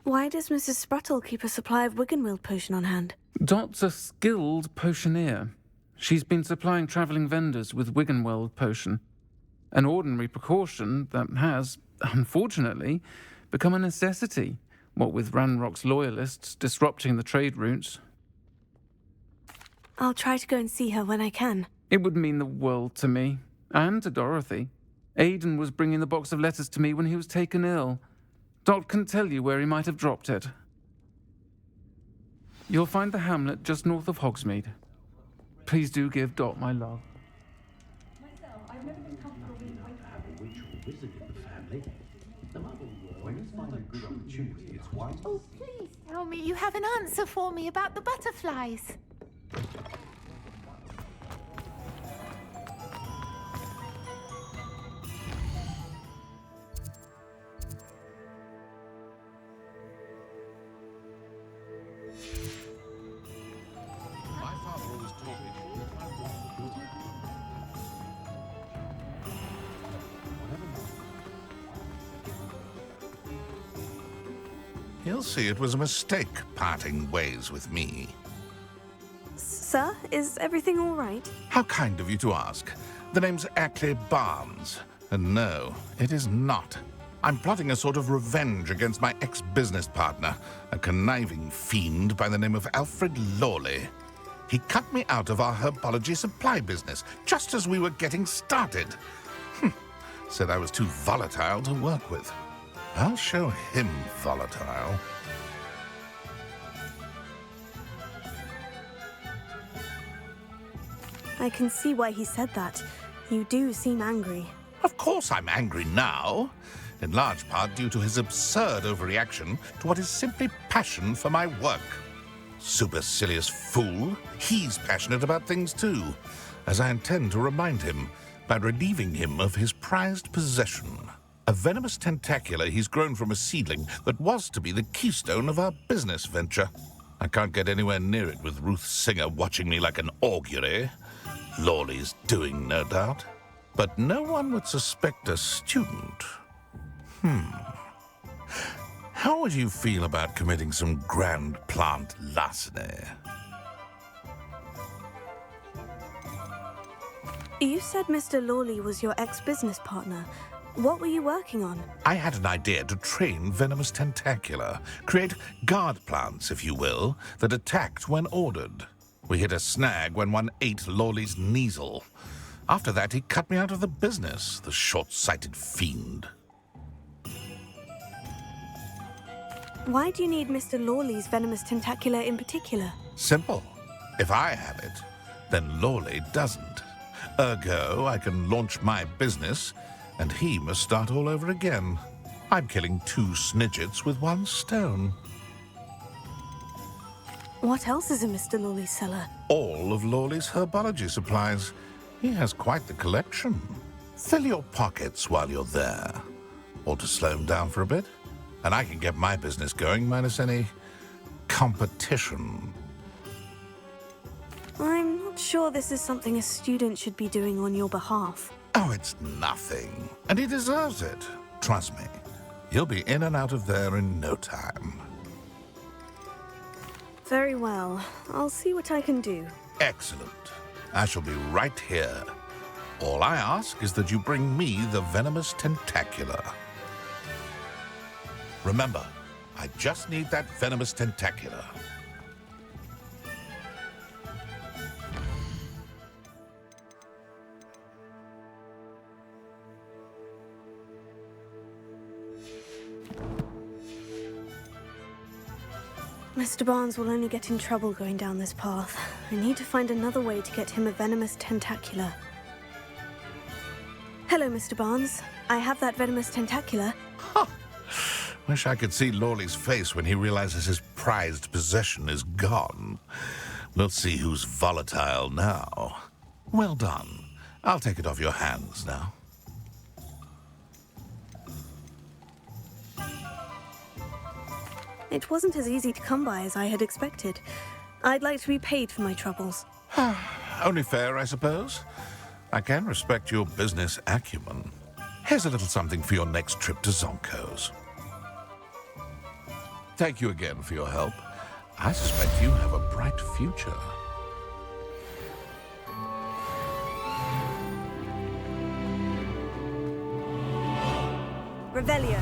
Why does Mrs. Spruttle keep a supply of Wiggenwild potion on hand? Dot's a skilled potioneer. She's been supplying travelling vendors with Wiggenwild potion, an ordinary precaution that has, unfortunately, become a necessity, what with Ranrock's loyalists disrupting the trade routes. I'll try to go and see her when I can. It would mean the world to me, and to Dorothy. Aidan was bringing the box of letters to me when he was taken ill. Dot can tell you where he might have dropped it. You'll find the hamlet just north of Hogsmeade. Please do give Dot my love. Oh, please tell me you have an answer for me about the butterflies. My father always told me that I want to He'll see it was a mistake parting ways with me. Sir, is everything all right? How kind of you to ask. The name's Ackley Barnes. And no, it is not. I'm plotting a sort of revenge against my ex-business partner, a conniving fiend by the name of Alfred Lawley. He cut me out of our herbology supply business just as we were getting started. Said I was too volatile to work with. I'll show him volatile. I can see why he said that. You do seem angry. Of course I'm angry now, in large part due to his absurd overreaction to what is simply passion for my work. Supercilious fool, he's passionate about things too, as I intend to remind him by relieving him of his prized possession. A venomous tentacula he's grown from a seedling that was to be the keystone of our business venture. I can't get anywhere near it with Ruth Singer watching me like an augury. Lawley's doing, no doubt. But no one would suspect a student. How would you feel about committing some grand plant larceny? You said Mr. Lawley was your ex-business partner. What were you working on? I had an idea to train venomous tentacula, create guard plants, if you will, that attacked when ordered. We hit a snag when one ate Lawley's Kneasel. After that, he cut me out of the business, the short-sighted fiend. Why do you need Mr. Lawley's venomous tentacula in particular? Simple. If I have it, then Lawley doesn't. Ergo, I can launch my business, and he must start all over again. I'm killing 2 snidgets with 1 stone. What else is in Mr. Lawley's cellar? All of Lawley's herbology supplies. He has quite the collection. Fill your pockets while you're there. Or to slow him down for a bit. And I can get my business going minus any competition. I'm not sure this is something a student should be doing on your behalf. Oh, it's nothing. And he deserves it. Trust me. He'll be in and out of there in no time. Very well. I'll see what I can do. Excellent. I shall be right here. All I ask is that you bring me the venomous tentacula. Remember, I just need that venomous tentacula. Mr. Barnes will only get in trouble going down this path. I need to find another way to get him a venomous tentacula. Hello, Mr. Barnes. I have that venomous tentacula. Wish I could see Lawley's face when he realizes his prized possession is gone. We'll see who's volatile now. Well done. I'll take it off your hands now. It wasn't as easy to come by as I had expected. I'd like to be paid for my troubles. Only fair, I suppose. I can respect your business acumen. Here's a little something for your next trip to Zonko's. Thank you again for your help. I suspect you have a bright future. Revelio.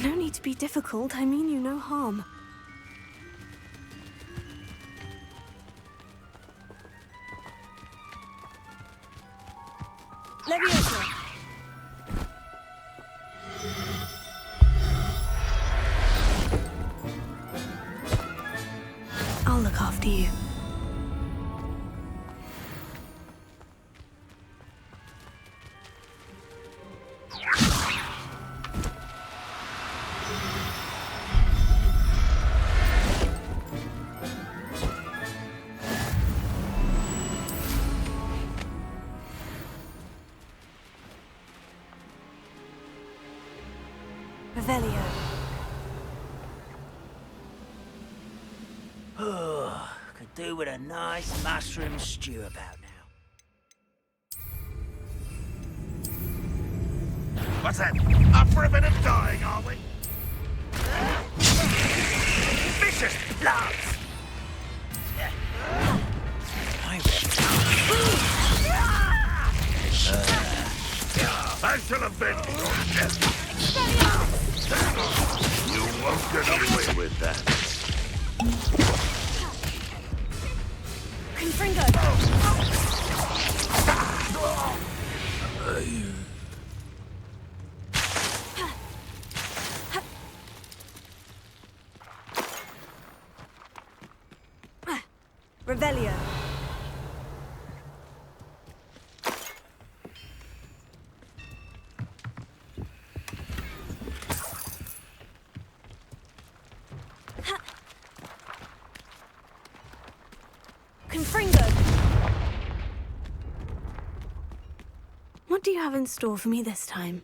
No need to be difficult. I mean you no harm. Leviosa. I'll look after you. Revelio. Could do with a nice mushroom stew about now. What's that? Up for a bit of dying, are we? Vicious bloods! I shall avenge your death. You won't get away with that. Confringo! Revelio. Confringo! What do you have in store for me this time?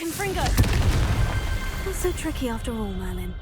Confringo! Not so tricky after all, Merlin.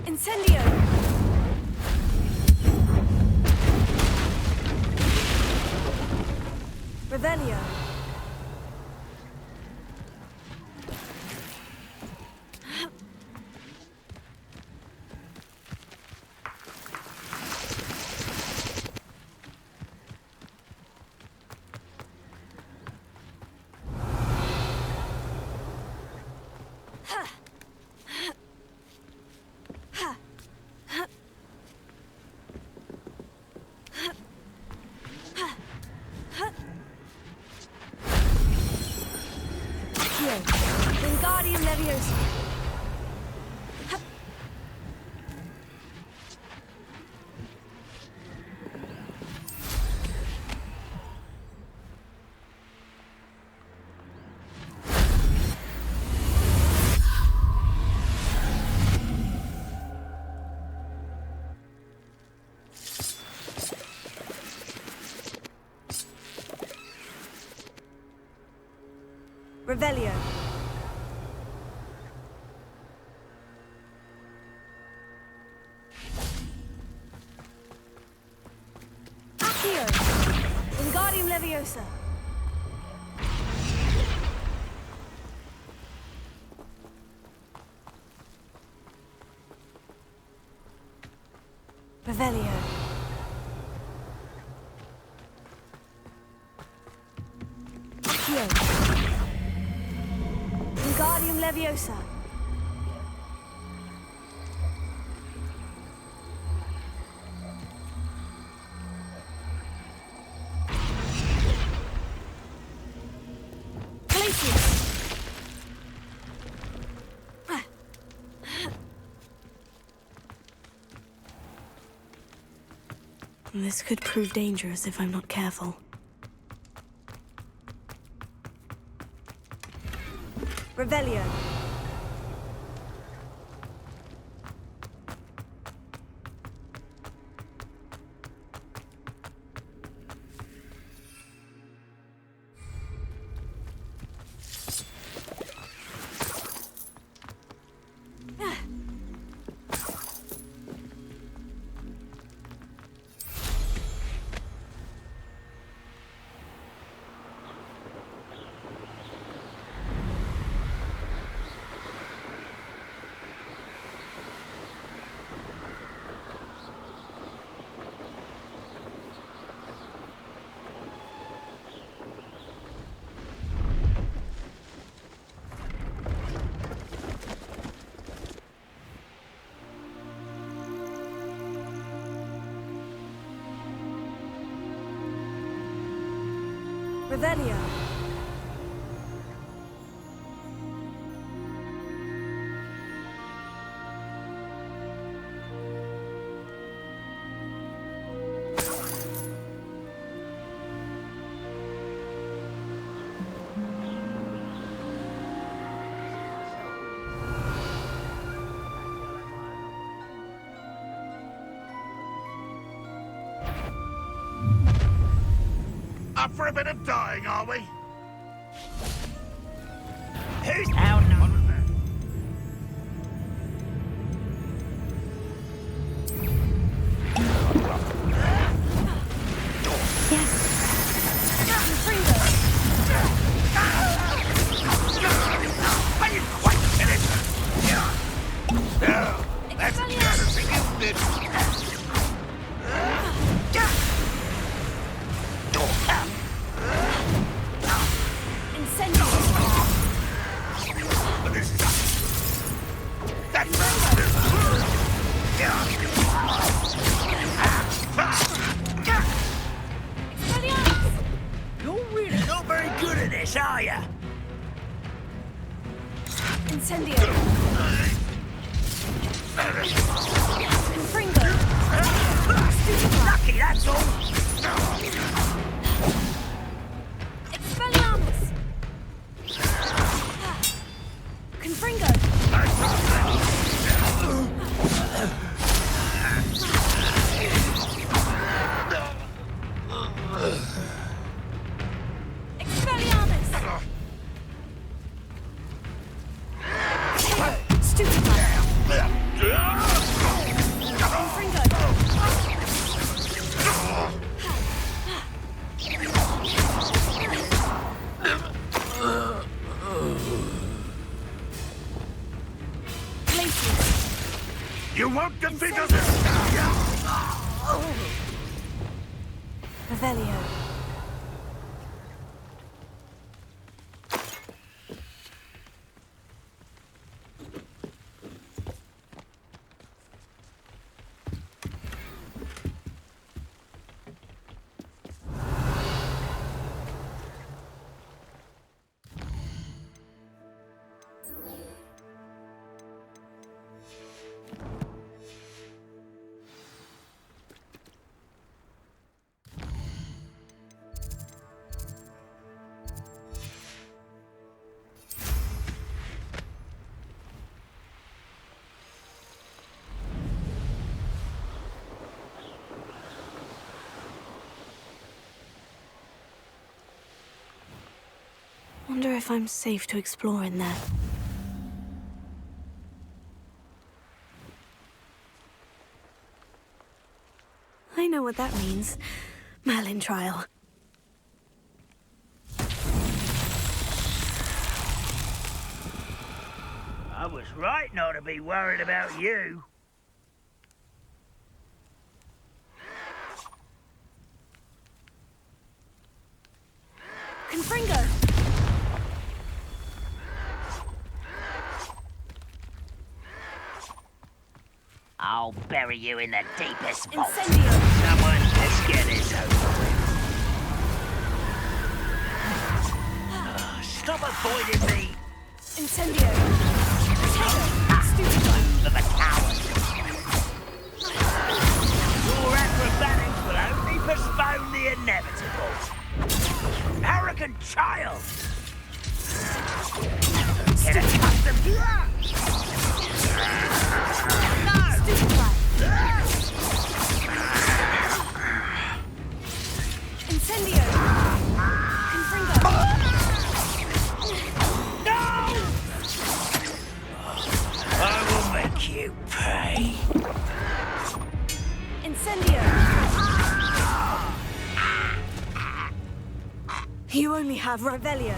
Incendio! Revelio. Wingardium Leviosa. Revelio. Accio. Wingardium Leviosa. Revelio. Accio. Wingardium Leviosa. This could prove dangerous if I'm not careful. Revelio. Revelio. Up for a bit of dying, are we? Who's out now? Are you quite finished? No, that's courtesy, isn't it? Confringo! Lucky, that's all. Expelliarmus! Confringo! Expelliarmus! Stupefy! Confringo! You won't defeat us! Revelio. Wonder if I'm safe to explore in there. I know what that means. Merlin trial. I was right not to be worried about you. Confringo! I'll bury you in the deepest vault. Incendio! Someone, let's get this over with. Stop avoiding me. Incendio! Move of a coward. Your acrobatics will only postpone the inevitable. Arrogant child! Get accustomed to that! No! Incendio! Confringo! No! I will make you pay. Incendio! You only have Revelio.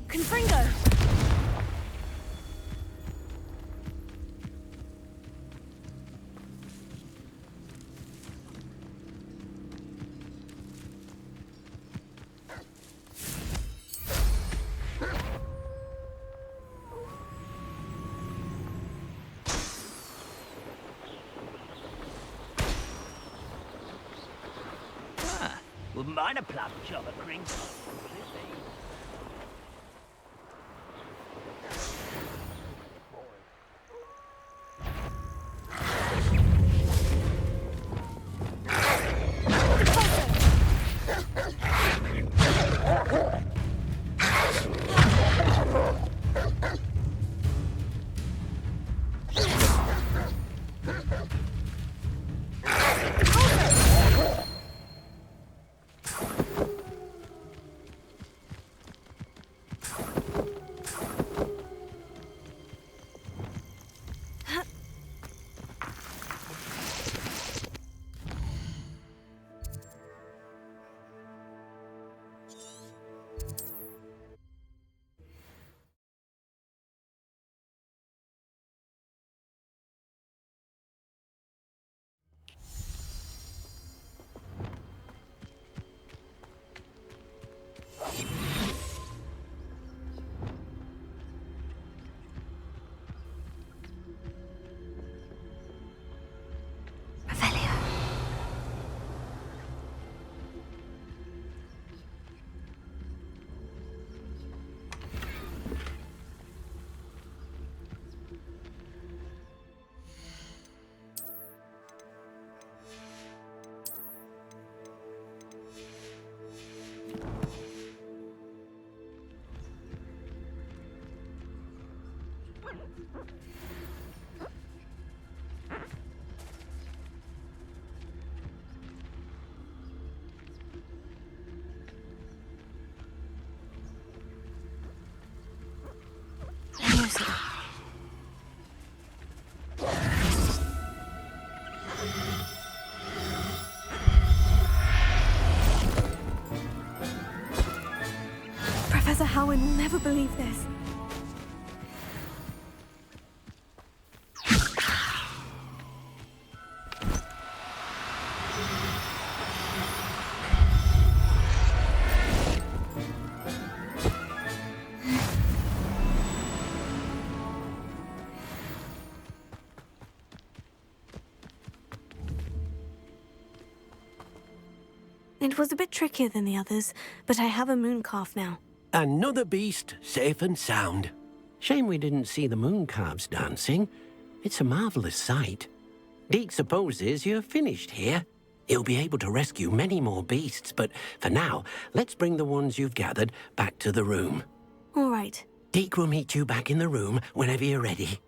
Confringo! Wouldn't mind a plum job of green. closer. Professor Howin will never believe this. It was a bit trickier than the others, but I have a moon calf now. Another beast, safe and sound. Shame we didn't see the moon calves dancing. It's a marvellous sight. Deke supposes you're finished here. He'll be able to rescue many more beasts, but for now, let's bring the ones you've gathered back to the room. All right. Deke will meet you back in the room whenever you're ready.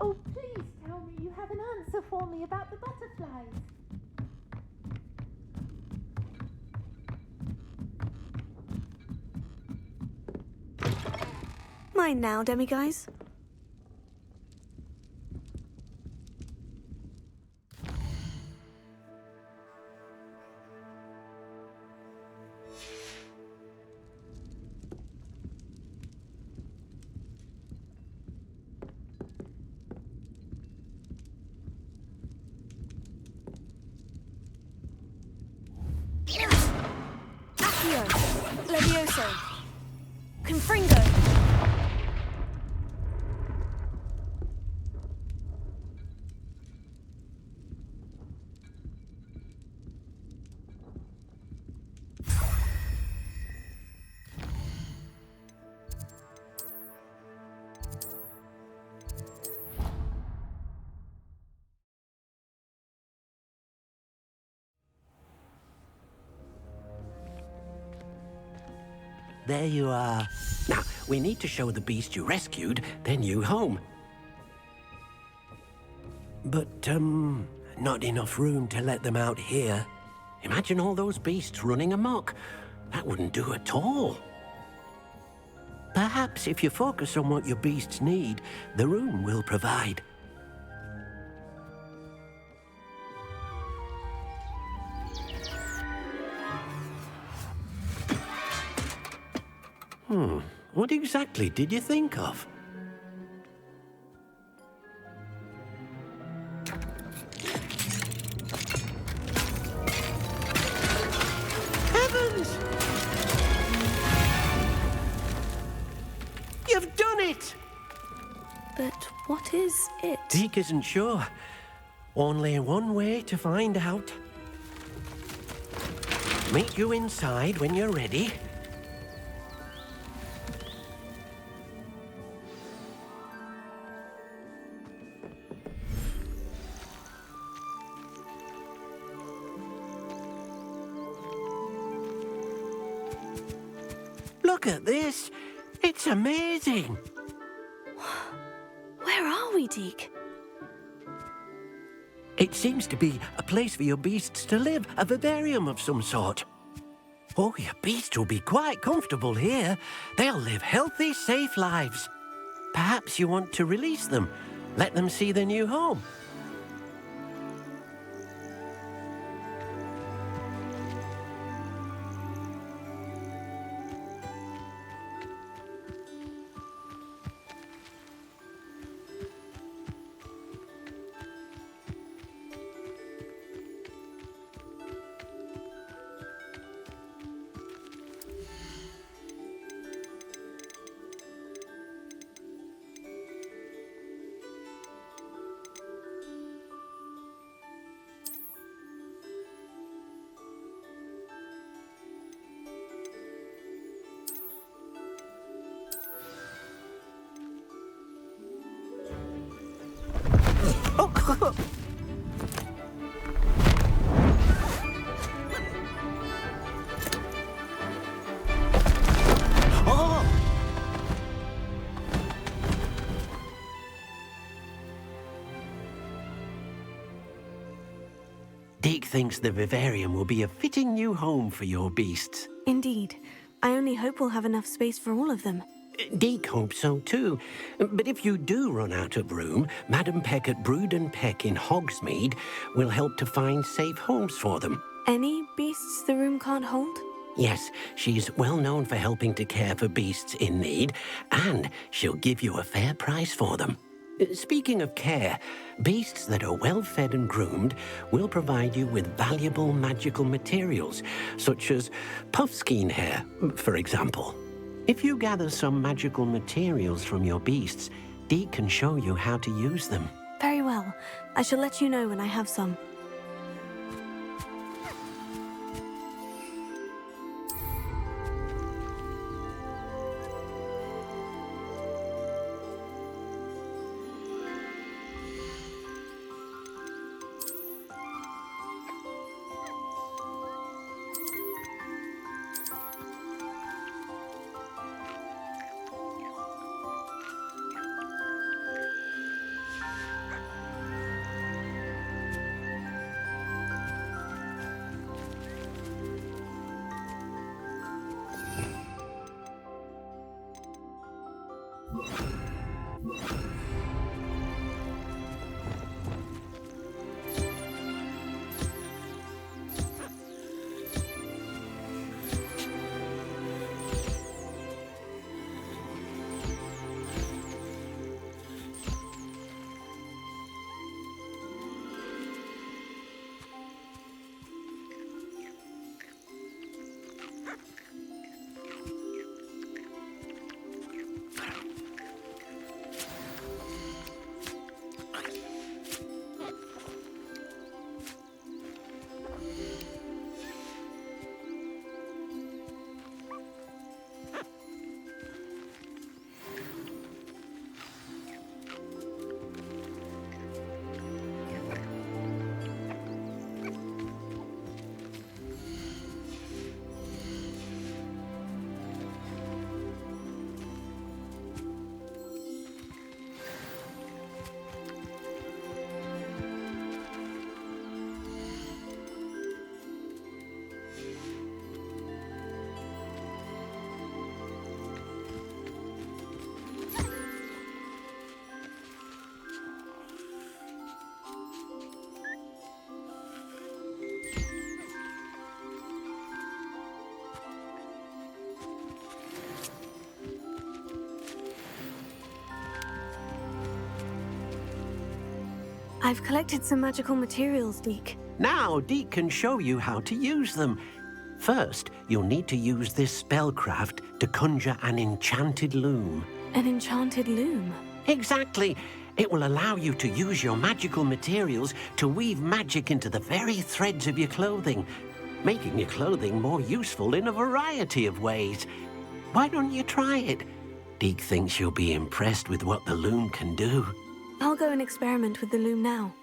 Oh, please tell me you have an answer for me about the butterflies. Mine now, demiguise. Accio, Levioso, Confringo. There you are. Now, we need to show the beast you rescued their new home. But, not enough room to let them out here. Imagine all those beasts running amok. That wouldn't do at all. Perhaps if you focus on what your beasts need, the room will provide. What exactly did you think of? Heavens! You've done it! But what is it? Deke isn't sure. Only one way to find out. Meet you inside when you're ready. Look at this. It's amazing. Where are we, Deke? It seems to be a place for your beasts to live, a vivarium of some sort. Oh, your beasts will be quite comfortable here. They'll live healthy, safe lives. Perhaps you want to release them, let them see their new home. Deke thinks the vivarium will be a fitting new home for your beasts. Indeed. I only hope we'll have enough space for all of them. Deke hopes so too. But if you do run out of room, Madam Peck at Brood and Peck in Hogsmeade will help to find safe homes for them. Any beasts the room can't hold? Yes, she's well known for helping to care for beasts in need, and she'll give you a fair price for them. Speaking of care, beasts that are well fed and groomed will provide you with valuable magical materials, such as puffskein hair, for example. If you gather some magical materials from your beasts, Deke can show you how to use them. Very well. I shall let you know when I have some. I've collected some magical materials, Deke. Now, Deke can show you how to use them. First, you'll need to use this spellcraft to conjure an enchanted loom. An enchanted loom? Exactly. It will allow you to use your magical materials to weave magic into the very threads of your clothing, making your clothing more useful in a variety of ways. Why don't you try it? Deke thinks you'll be impressed with what the loom can do. I'll go and experiment with the loom now.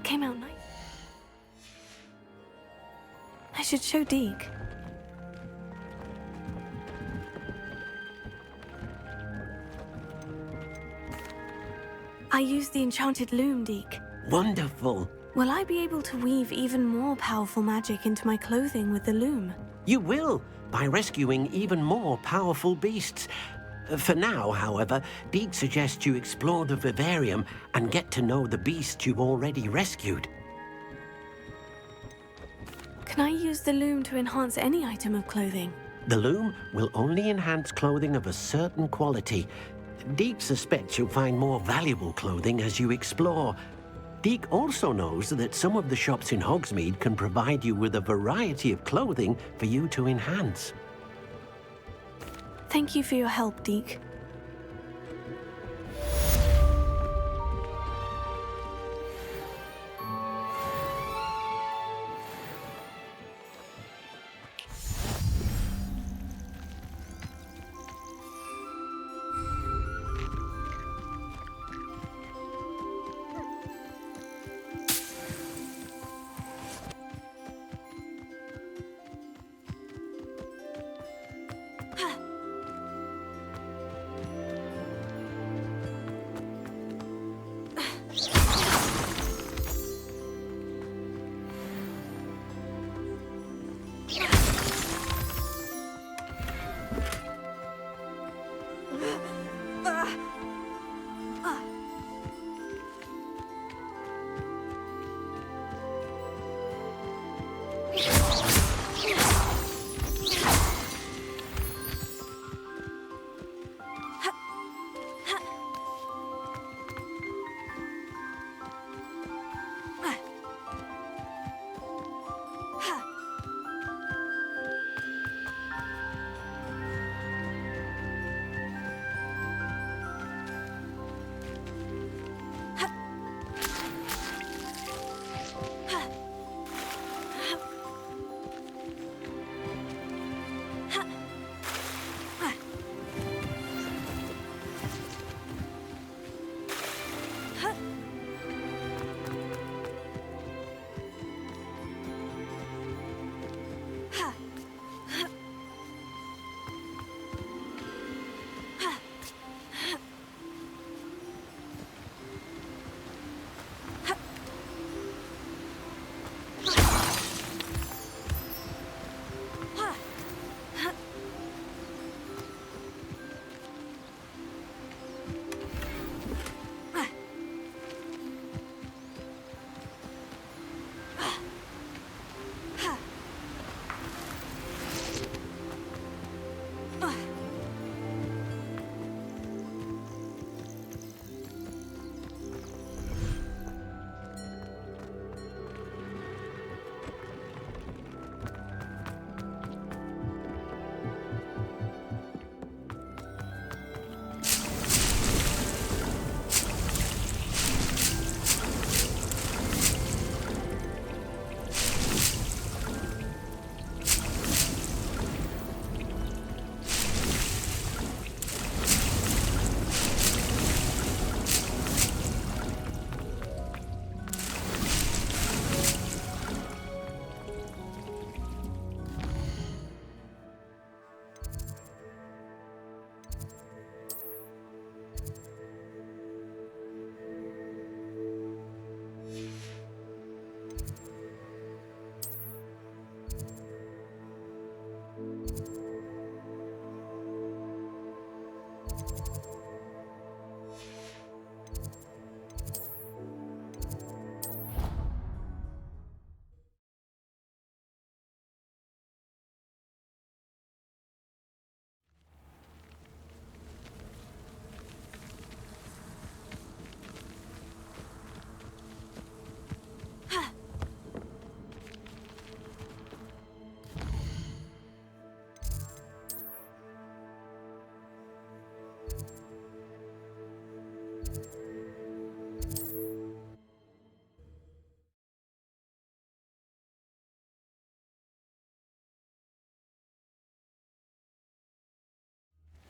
came out nice. I should show Deke. I used the enchanted loom, Deke. Wonderful. Will I be able to weave even more powerful magic into my clothing with the loom? You will, by rescuing even more powerful beasts. For now, however, Deke suggests you explore the vivarium and get to know the beasts you've already rescued. Can I use the loom to enhance any item of clothing? The loom will only enhance clothing of a certain quality. Deke suspects you'll find more valuable clothing as you explore. Deke also knows that some of the shops in Hogsmeade can provide you with a variety of clothing for you to enhance. Thank you for your help, Deke.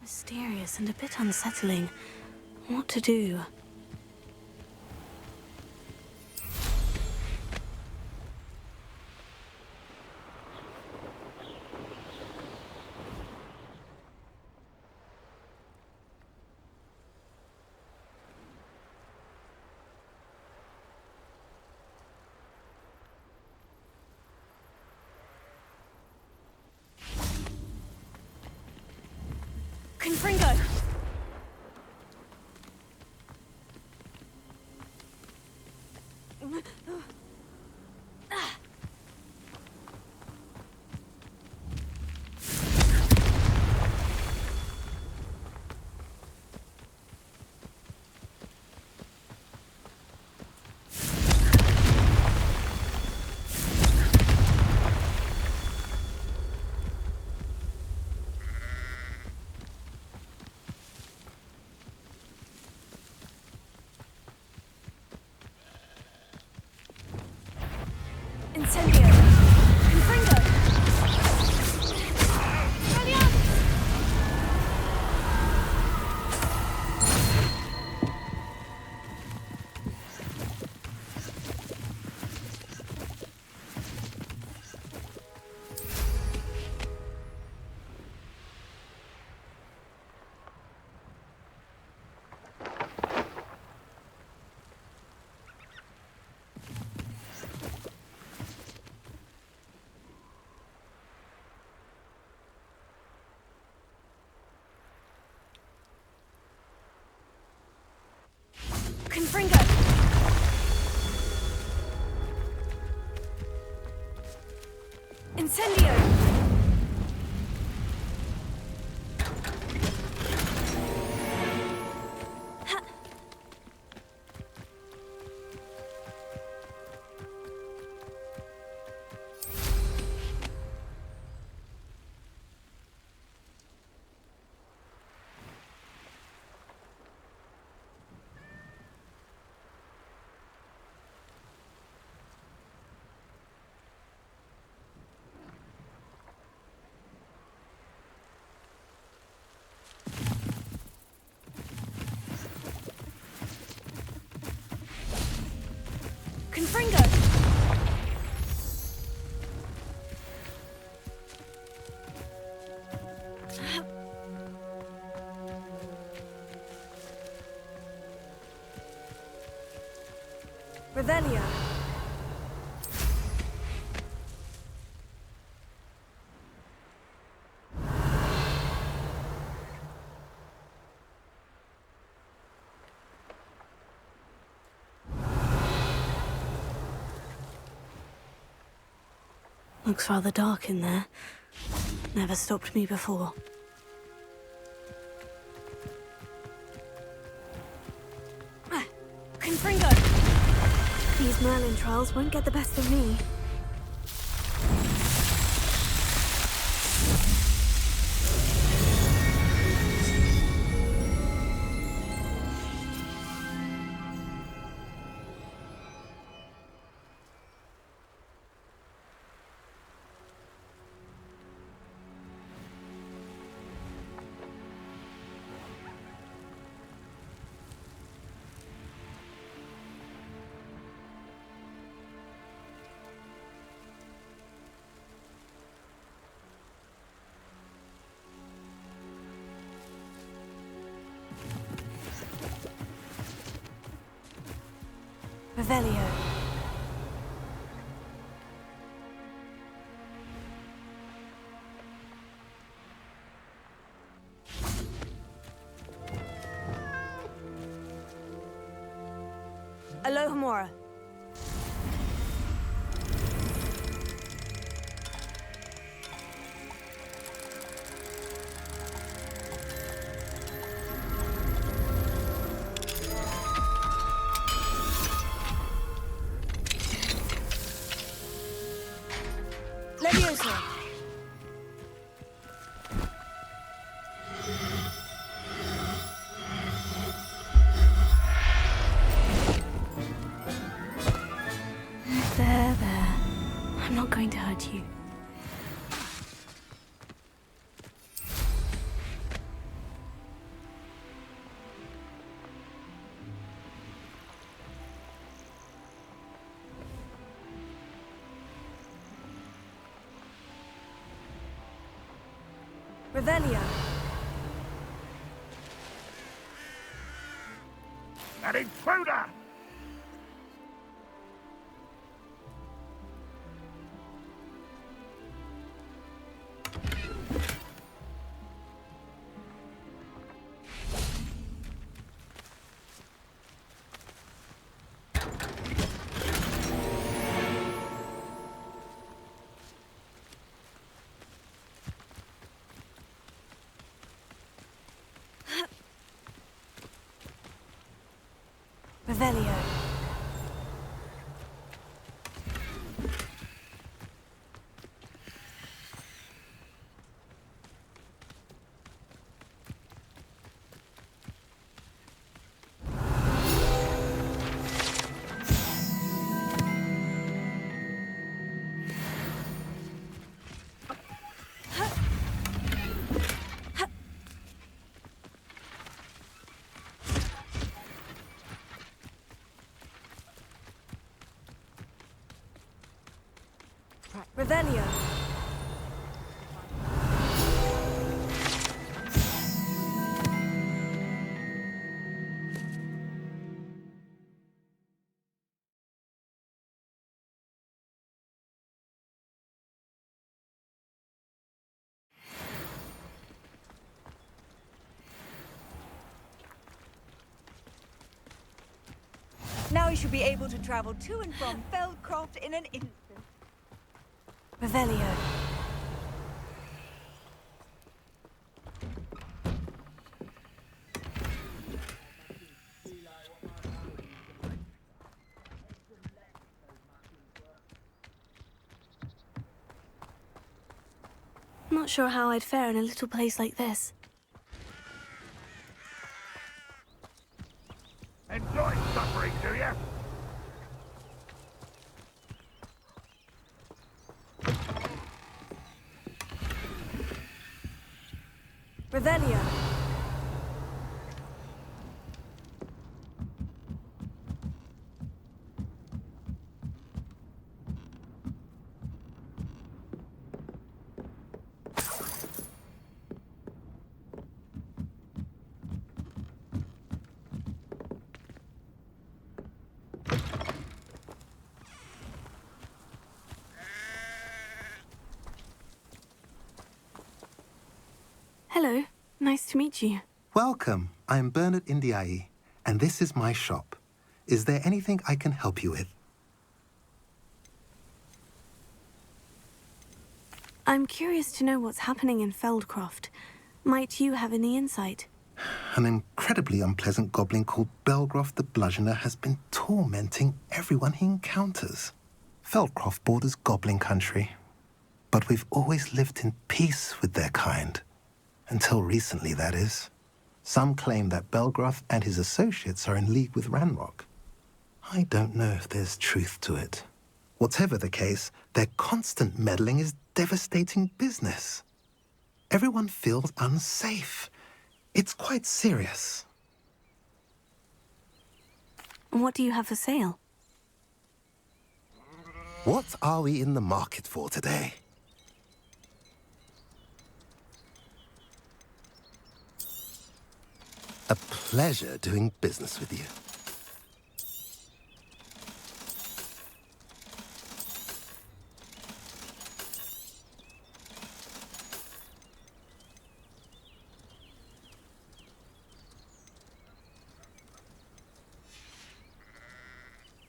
Mysterious and a bit unsettling. What to do? Incendio! Confringo! Brilliant! Confringo! Incendio! Confringo! Revelio! Looks rather dark in there. Never stopped me before. Confringo! These Merlin trials won't get the best of me. Revelio. Alohomora. Leviosa. There. I'm not going to hurt you. Revelio. An intruder! Revelio. Revelio. Now we should be able to travel to and from Feldcroft in an instant. Revelio. Not sure how I'd fare in a little place like this. Enjoy suffering, do you? Revelio. Hello, nice to meet you. Welcome. I'm Bernard Indiai, and this is my shop. Is there anything I can help you with? I'm curious to know what's happening in Feldcroft. Might you have any insight? An incredibly unpleasant goblin called Belgroth the Bludgeoner has been tormenting everyone he encounters. Feldcroft borders goblin country, but we've always lived in peace with their kind. Until recently, that is. Some claim that Belgroth and his associates are in league with Ranrock. I don't know if there's truth to it. Whatever the case, their constant meddling is devastating business. Everyone feels unsafe. It's quite serious. What do you have for sale? What are we in the market for today? A pleasure doing business with you.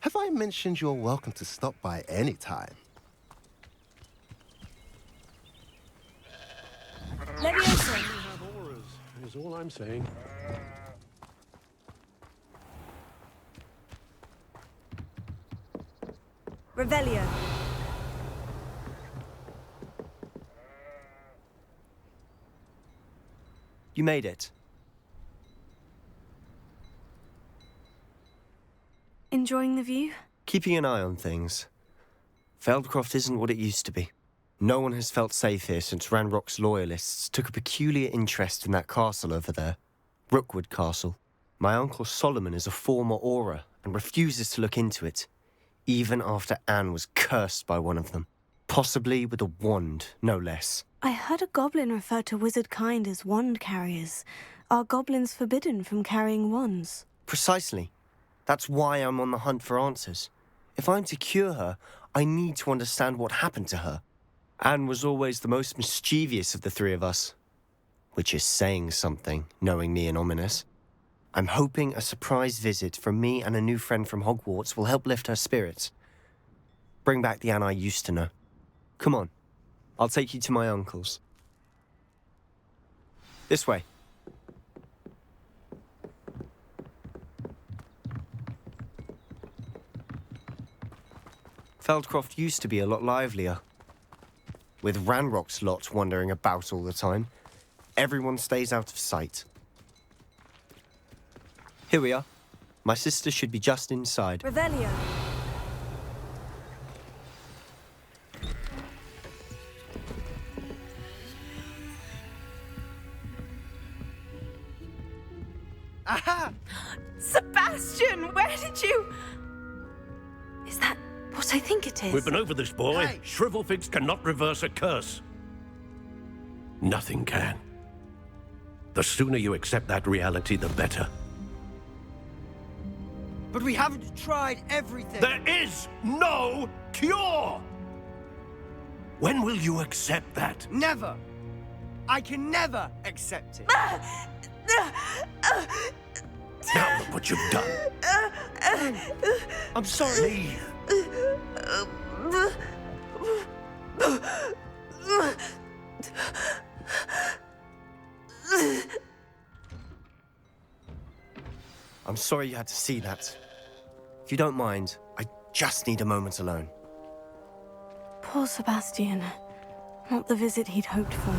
Have I mentioned you're welcome to stop by any time? Leviosa. Is all I'm saying. Revelio. You made it. Enjoying the view? Keeping an eye on things. Feldcroft isn't what it used to be. No one has felt safe here since Ranrock's loyalists took a peculiar interest in that castle over there. Rookwood Castle. My uncle Solomon is a former Auror and refuses to look into it, even after Anne was cursed by one of them. Possibly with a wand, no less. I heard a goblin refer to wizard kind as wand carriers. Are goblins forbidden from carrying wands? Precisely. That's why I'm on the hunt for answers. If I'm to cure her, I need to understand what happened to her. Anne was always the most mischievous of the three of us. Which is saying something, knowing me and Ominous. I'm hoping a surprise visit from me and a new friend from Hogwarts will help lift her spirits. Bring back the Anne I used to know. Come on, I'll take you to my uncle's. This way. Feldcroft used to be a lot livelier. With Ranrock's lot wandering about all the time, everyone stays out of sight. Here we are. My sister should be just inside. Revelio. Aha! Sebastian, where did you... Is that what what I think it is. We've been over this, boy. Hey. Shrivelfigs cannot reverse a curse. Nothing can. The sooner you accept that reality, the better. But we haven't tried everything. There is no cure! When will you accept that? Never. I can never accept it. Now look what you've done. I'm sorry. I'm sorry you had to see that. If you don't mind, I just need a moment alone. Poor Sebastian. Not the visit he'd hoped for.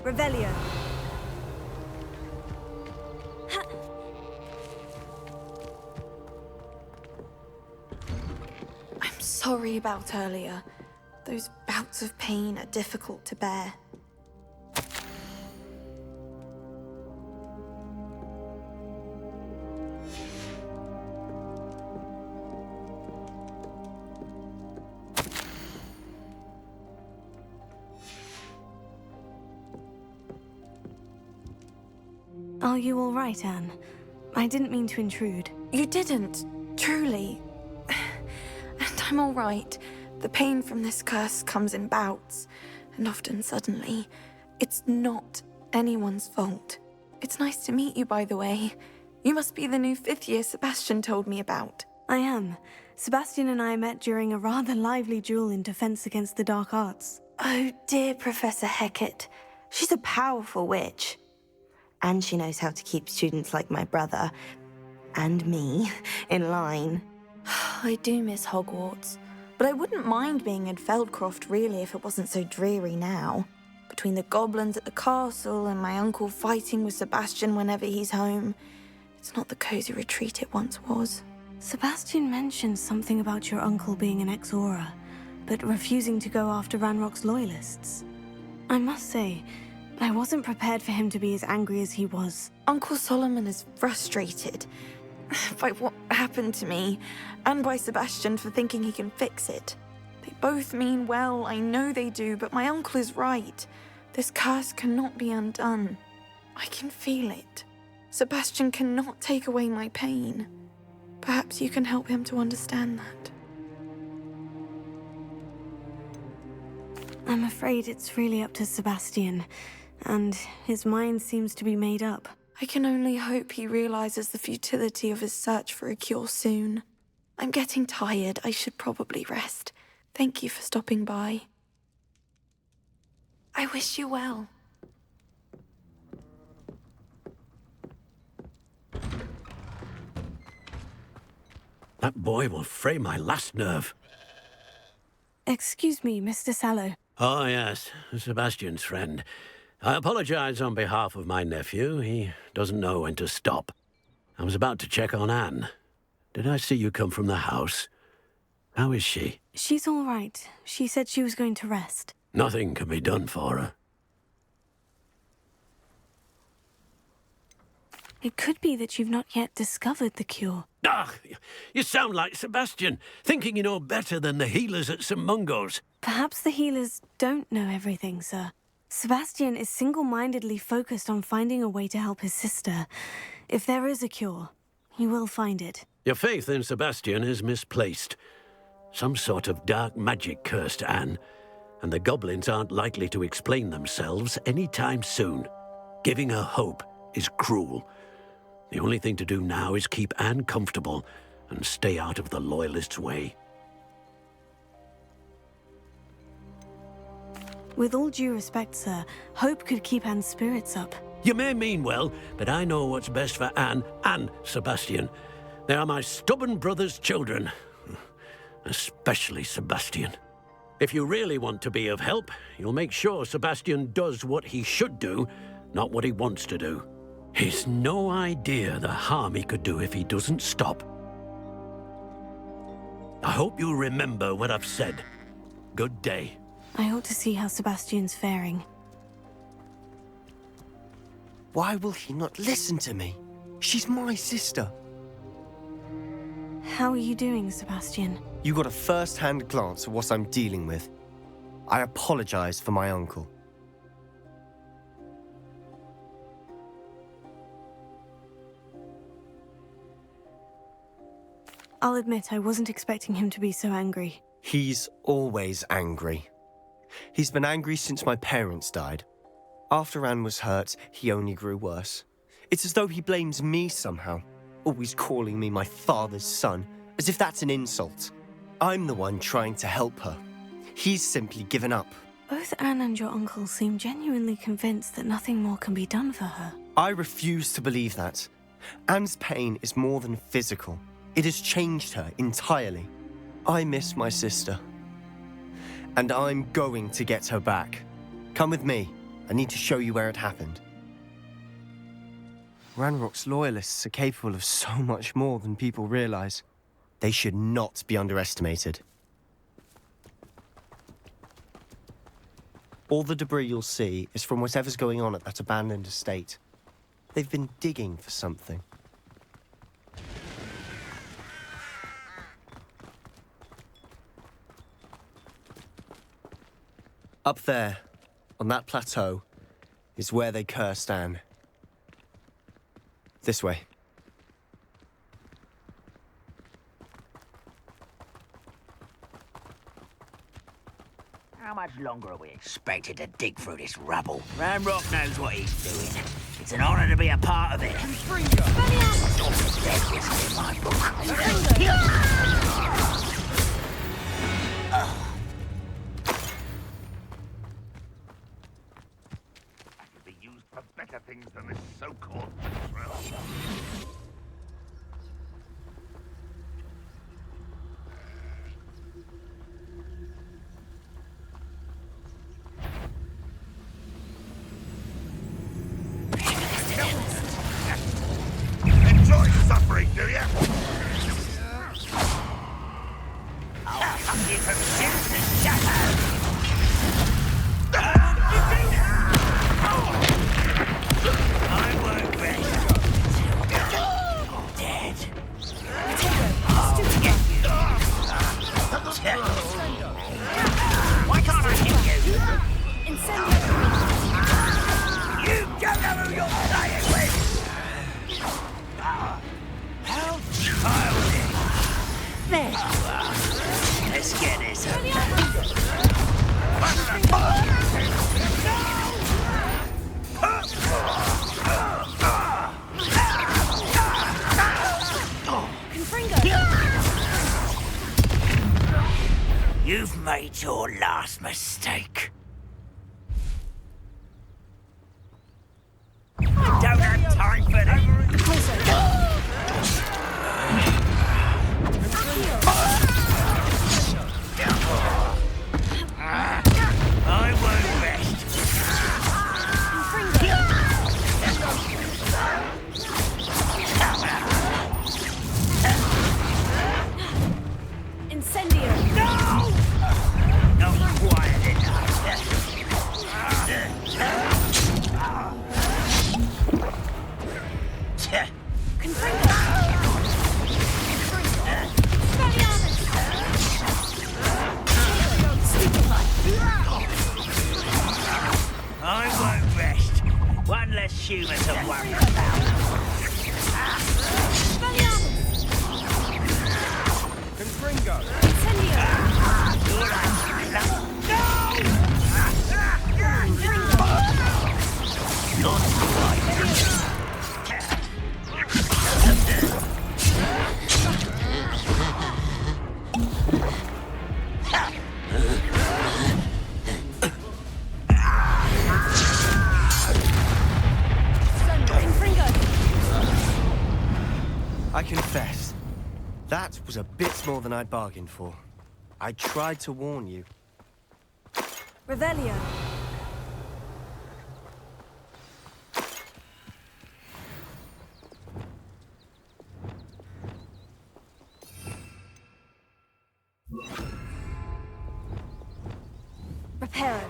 Revelio. I'm sorry about earlier. Those bouts of pain are difficult to bear. Are you all right, Anne? I didn't mean to intrude. You didn't, truly. And I'm all right. The pain from this curse comes in bouts, and often suddenly. It's not anyone's fault. It's nice to meet you, by the way. You must be the new 5th year Sebastian told me about. I am. Sebastian and I met during a rather lively duel in defense against the dark arts. Oh, dear Professor Hecat. She's a powerful witch. And she knows how to keep students like my brother, and me, in line. I do miss Hogwarts, but I wouldn't mind being in Feldcroft, really, if it wasn't so dreary now. Between the goblins at the castle and my uncle fighting with Sebastian whenever he's home, it's not the cozy retreat it once was. Sebastian mentioned something about your uncle being an ex-Auror, but refusing to go after Ranrock's loyalists. I must say, I wasn't prepared for him to be as angry as he was. Uncle Solomon is frustrated by what happened to me, and by Sebastian for thinking he can fix it. They both mean well, I know they do, but my uncle is right. This curse cannot be undone. I can feel it. Sebastian cannot take away my pain. Perhaps you can help him to understand that. I'm afraid it's really up to Sebastian, and his mind seems to be made up. I can only hope he realizes the futility of his search for a cure soon. I'm getting tired. I should probably rest. Thank you for stopping by. I wish you well. That boy will fray my last nerve. Excuse me, Mr. Sallow. Oh, yes, Sebastian's friend. I apologize on behalf of my nephew. He doesn't know when to stop. I was about to check on Anne. Did I see you come from the house? How is she? She's all right. She said she was going to rest. Nothing can be done for her. It could be that you've not yet discovered the cure. Ah, you sound like Sebastian, thinking you know better than the healers at St. Mungo's. Perhaps the healers don't know everything, sir. Sebastian is single-mindedly focused on finding a way to help his sister. If there is a cure, he will find it. Your faith in Sebastian is misplaced. Some sort of dark magic cursed Anne, and the goblins aren't likely to explain themselves anytime soon. Giving her hope is cruel. The only thing to do now is keep Anne comfortable and stay out of the Loyalists' way. With all due respect, sir, hope could keep Anne's spirits up. You may mean well, but I know what's best for Anne and Sebastian. They are my stubborn brother's children. Especially Sebastian. If you really want to be of help, you'll make sure Sebastian does what he should do, not what he wants to do. He's no idea the harm he could do if he doesn't stop. I hope you remember what I've said. Good day. I ought to see how Sebastian's faring. Why will he not listen to me? She's my sister. How are you doing, Sebastian? You got a first-hand glance at what I'm dealing with. I apologize for my uncle. I'll admit I wasn't expecting him to be so angry. He's always angry. He's been angry since my parents died. After Anne was hurt, he only grew worse. It's as though he blames me somehow, always calling me my father's son, as if that's an insult. I'm the one trying to help her. He's simply given up. Both Anne and your uncle seem genuinely convinced that nothing more can be done for her. I refuse to believe that. Anne's pain is more than physical. It has changed her entirely. I miss my sister. And I'm going to get her back. Come with me. I need to show you where it happened. Ranrock's loyalists are capable of so much more than people realize. They should not be underestimated. All the debris you'll see is from whatever's going on at that abandoned estate. They've been digging for something. Up there, on that plateau, is where they cursed Anne. This way. How much longer are we expected to dig through this rubble? Ranrock knows what he's doing. It's an honor to be a part of it. There's this in my book. For better things than this so-called thrill. Enjoy suffering, do you? I'll come you from ship to shadow. I won't rest until you're dead. I'll get you. Why can't I hit you? You don't know who you're playing with! How childish! There you are. Let's get this You've made your last mistake. I don't have time for I won't rest. Incendio! No! Not quiet enough. I won't rest. One less human to worry about. Confringo! I confess, that was a bit more than I'd bargained for. I tried to warn you. Revelio. Hero.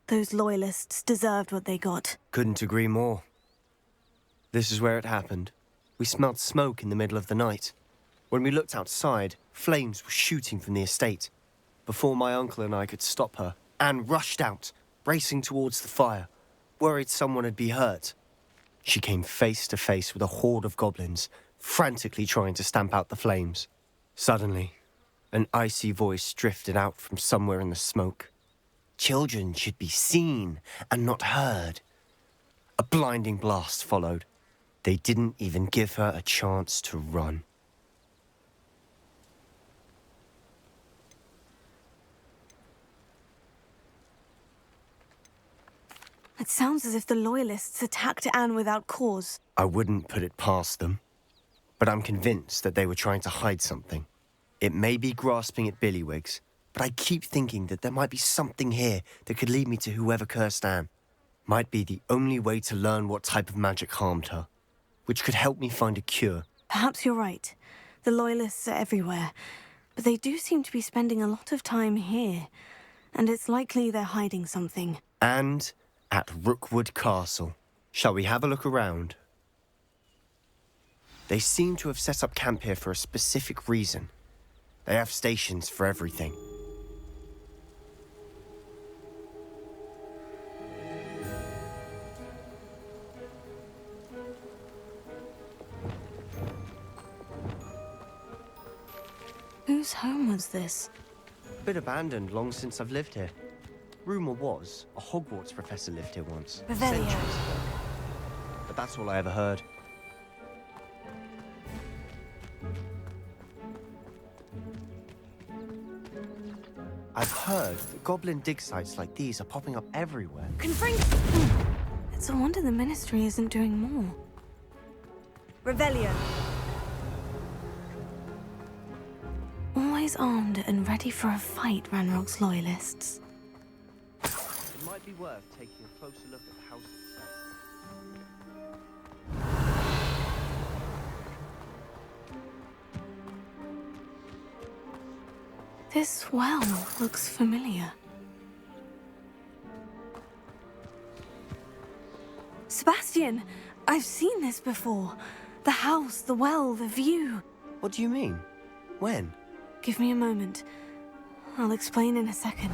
Those loyalists deserved what they got. Couldn't agree more. This is where it happened. We smelled smoke in the middle of the night. When we looked outside, flames were shooting from the estate. Before my uncle and I could stop her, Anne rushed out, racing towards the fire, worried someone had been hurt. She came face to face with a horde of goblins, frantically trying to stamp out the flames. Suddenly, an icy voice drifted out from somewhere in the smoke. Children should be seen and not heard. A blinding blast followed. They didn't even give her a chance to run. It sounds as if the Loyalists attacked Anne without cause. I wouldn't put it past them, but I'm convinced that they were trying to hide something. It may be grasping at Billywigs, but I keep thinking that there might be something here that could lead me to whoever cursed Anne. Might be the only way to learn what type of magic harmed her, which could help me find a cure. Perhaps you're right. The Loyalists are everywhere, but they do seem to be spending a lot of time here, and it's likely they're hiding something. And at Rookwood Castle. Shall we have a look around? They seem to have set up camp here for a specific reason. They have stations for everything. Whose home was this? Been abandoned long since I've lived here. Rumour was, a Hogwarts professor lived here once. Revelio. Centuries ago. But that's all I ever heard. I've heard that goblin dig sites like these are popping up everywhere. It's a wonder the Ministry isn't doing more. Revelio. Always armed and ready for a fight, Ranrock's Loyalists. It might be worth taking a closer look at the house itself. This well looks familiar. Sebastian! I've seen this before. The house, the well, the view. What do you mean? When? Give me a moment. I'll explain in a second.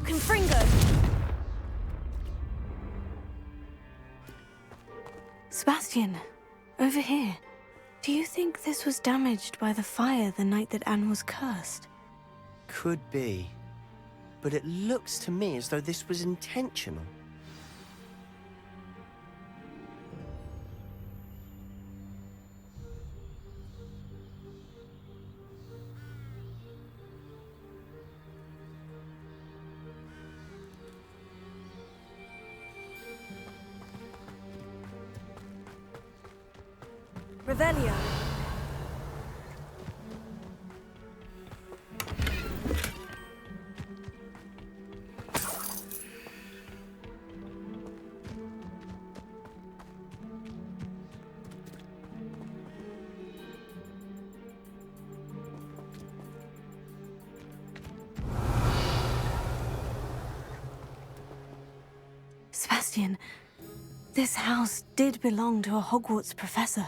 Confringo! Sebastian, over here. Do you think this was damaged by the fire the night that Anne was cursed? Could be. But it looks to me as though this was intentional. Revelio. Sebastian, this house did belong to a Hogwarts professor.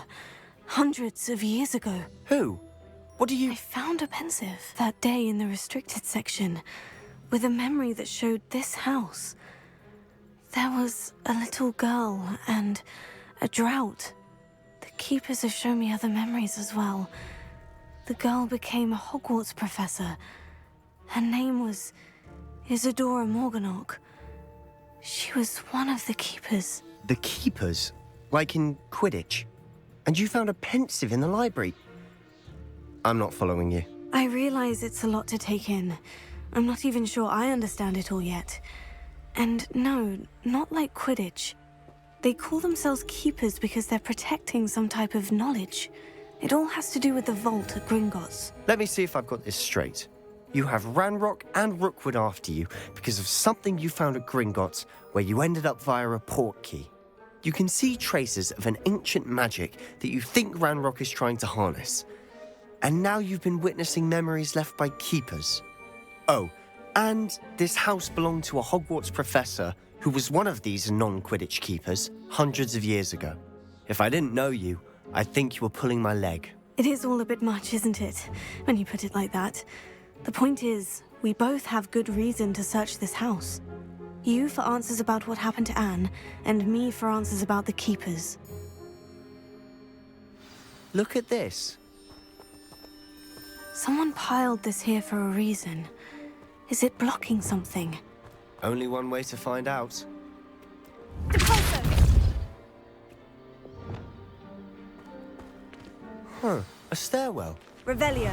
Hundreds of years ago. Who? What do you... I found a pensive that day in the restricted section with a memory that showed this house. There was a little girl and a drought. The keepers have shown me other memories as well. The girl became a Hogwarts professor. Her name was Isadora Morganach. She was one of the keepers. The keepers? Like in Quidditch? And you found a pensive in the library? I'm not following you. I realize it's a lot to take in. I'm not even sure I understand it all yet. And no, not like Quidditch. They call themselves keepers because they're protecting some type of knowledge. It all has to do with the vault at Gringotts. Let me see if I've got this straight. You have Ranrock and Rookwood after you because of something you found at Gringotts where you ended up via a port key. You can see traces of an ancient magic that you think Ranrock is trying to harness. And now you've been witnessing memories left by keepers. Oh, and this house belonged to a Hogwarts professor who was one of these non-Quidditch keepers hundreds of years ago. If I didn't know you, I'd think you were pulling my leg. It is all a bit much, isn't it, when you put it like that? The point is, we both have good reason to search this house. You for answers about what happened to Anne, and me for answers about the keepers. Look at this. Someone piled this here for a reason. Is it blocking something? Only one way to find out. Huh, a stairwell. Revelio.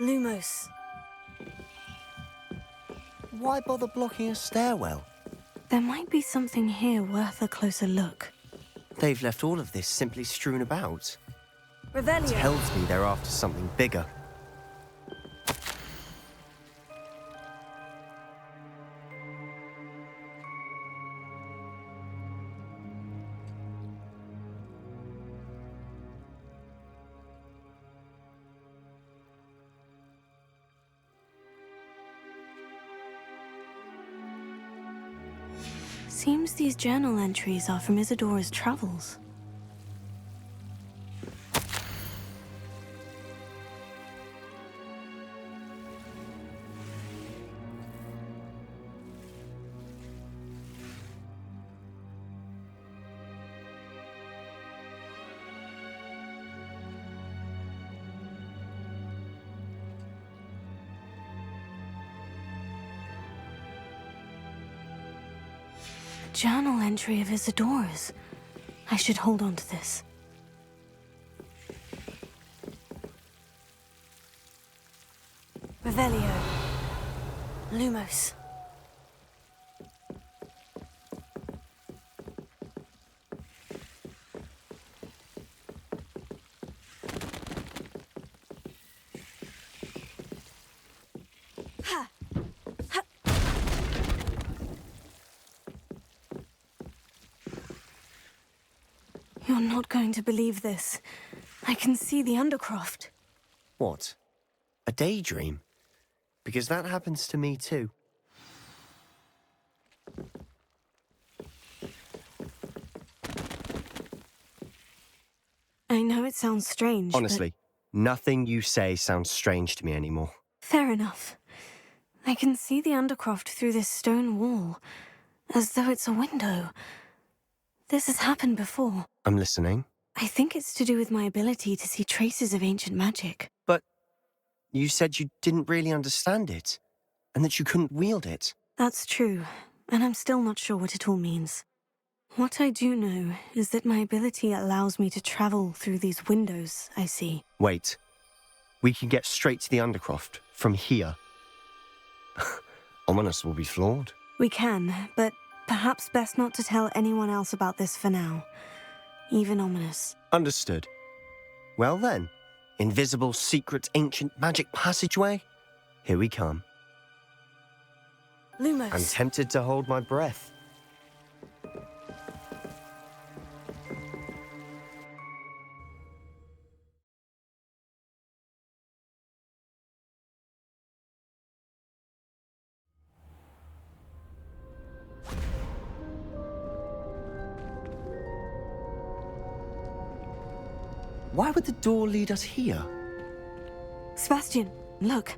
Lumos. Why bother blocking a stairwell? There might be something here worth a closer look. They've left all of this simply strewn about. Revelio. Tells me they're after something bigger. Seems these journal entries are from Isadora's travels. Journal entry of Isadora's. I should hold on to this. Revelio. Lumos. You're not going to believe this. I can see the Undercroft. What? A daydream? Because that happens to me too. I know it sounds strange, Honestly, nothing you say sounds strange to me anymore. Fair enough. I can see the Undercroft through this stone wall, as though it's a window. This has happened before. I'm listening. I think it's to do with my ability to see traces of ancient magic. But you said you didn't really understand it, and that you couldn't wield it. That's true, and I'm still not sure what it all means. What I do know is that my ability allows me to travel through these windows I see. Wait. We can get straight to the Undercroft from here. Ominous will be floored. We can, but perhaps best not to tell anyone else about this for now. Even Ominous. Understood. Well then, invisible, secret, ancient magic passageway? Here we come. Lumos. I'm tempted to hold my breath. Why would the door lead us here? Sebastian, look.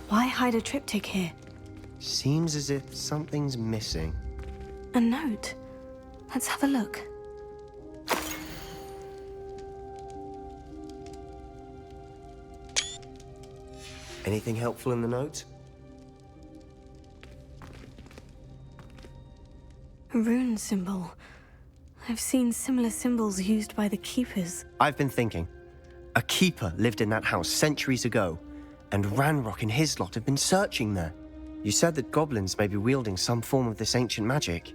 Why hide a triptych here? Seems as if something's missing. A note? Let's have a look. Anything helpful in the note? A rune symbol. I've seen similar symbols used by the keepers. I've been thinking. A keeper lived in that house centuries ago, and Ranrock and his lot have been searching there. You said that goblins may be wielding some form of this ancient magic.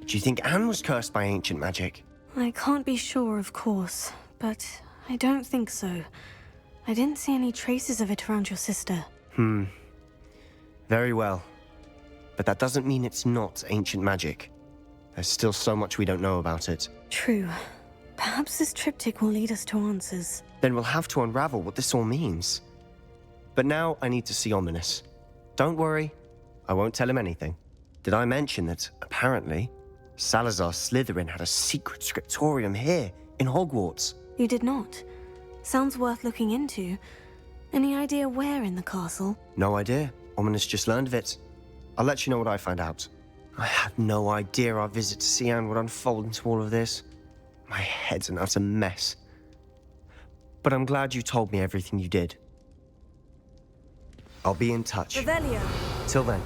Do you think Anne was cursed by ancient magic? I can't be sure, of course, but I don't think so. I didn't see any traces of it around your sister. Very well. But that doesn't mean it's not ancient magic. There's still so much we don't know about it. True. Perhaps this triptych will lead us to answers. Then we'll have to unravel what this all means. But now I need to see Ominous. Don't worry, I won't tell him anything. Did I mention that, apparently, Salazar Slytherin had a secret scriptorium here, in Hogwarts? You did not. Sounds worth looking into. Any idea where in the castle? No idea. Ominous just learned of it. I'll let you know what I find out. I had no idea our visit to Cian would unfold into all of this. My head's an utter mess. But I'm glad you told me everything you did. I'll be in touch. Revelio. Till then.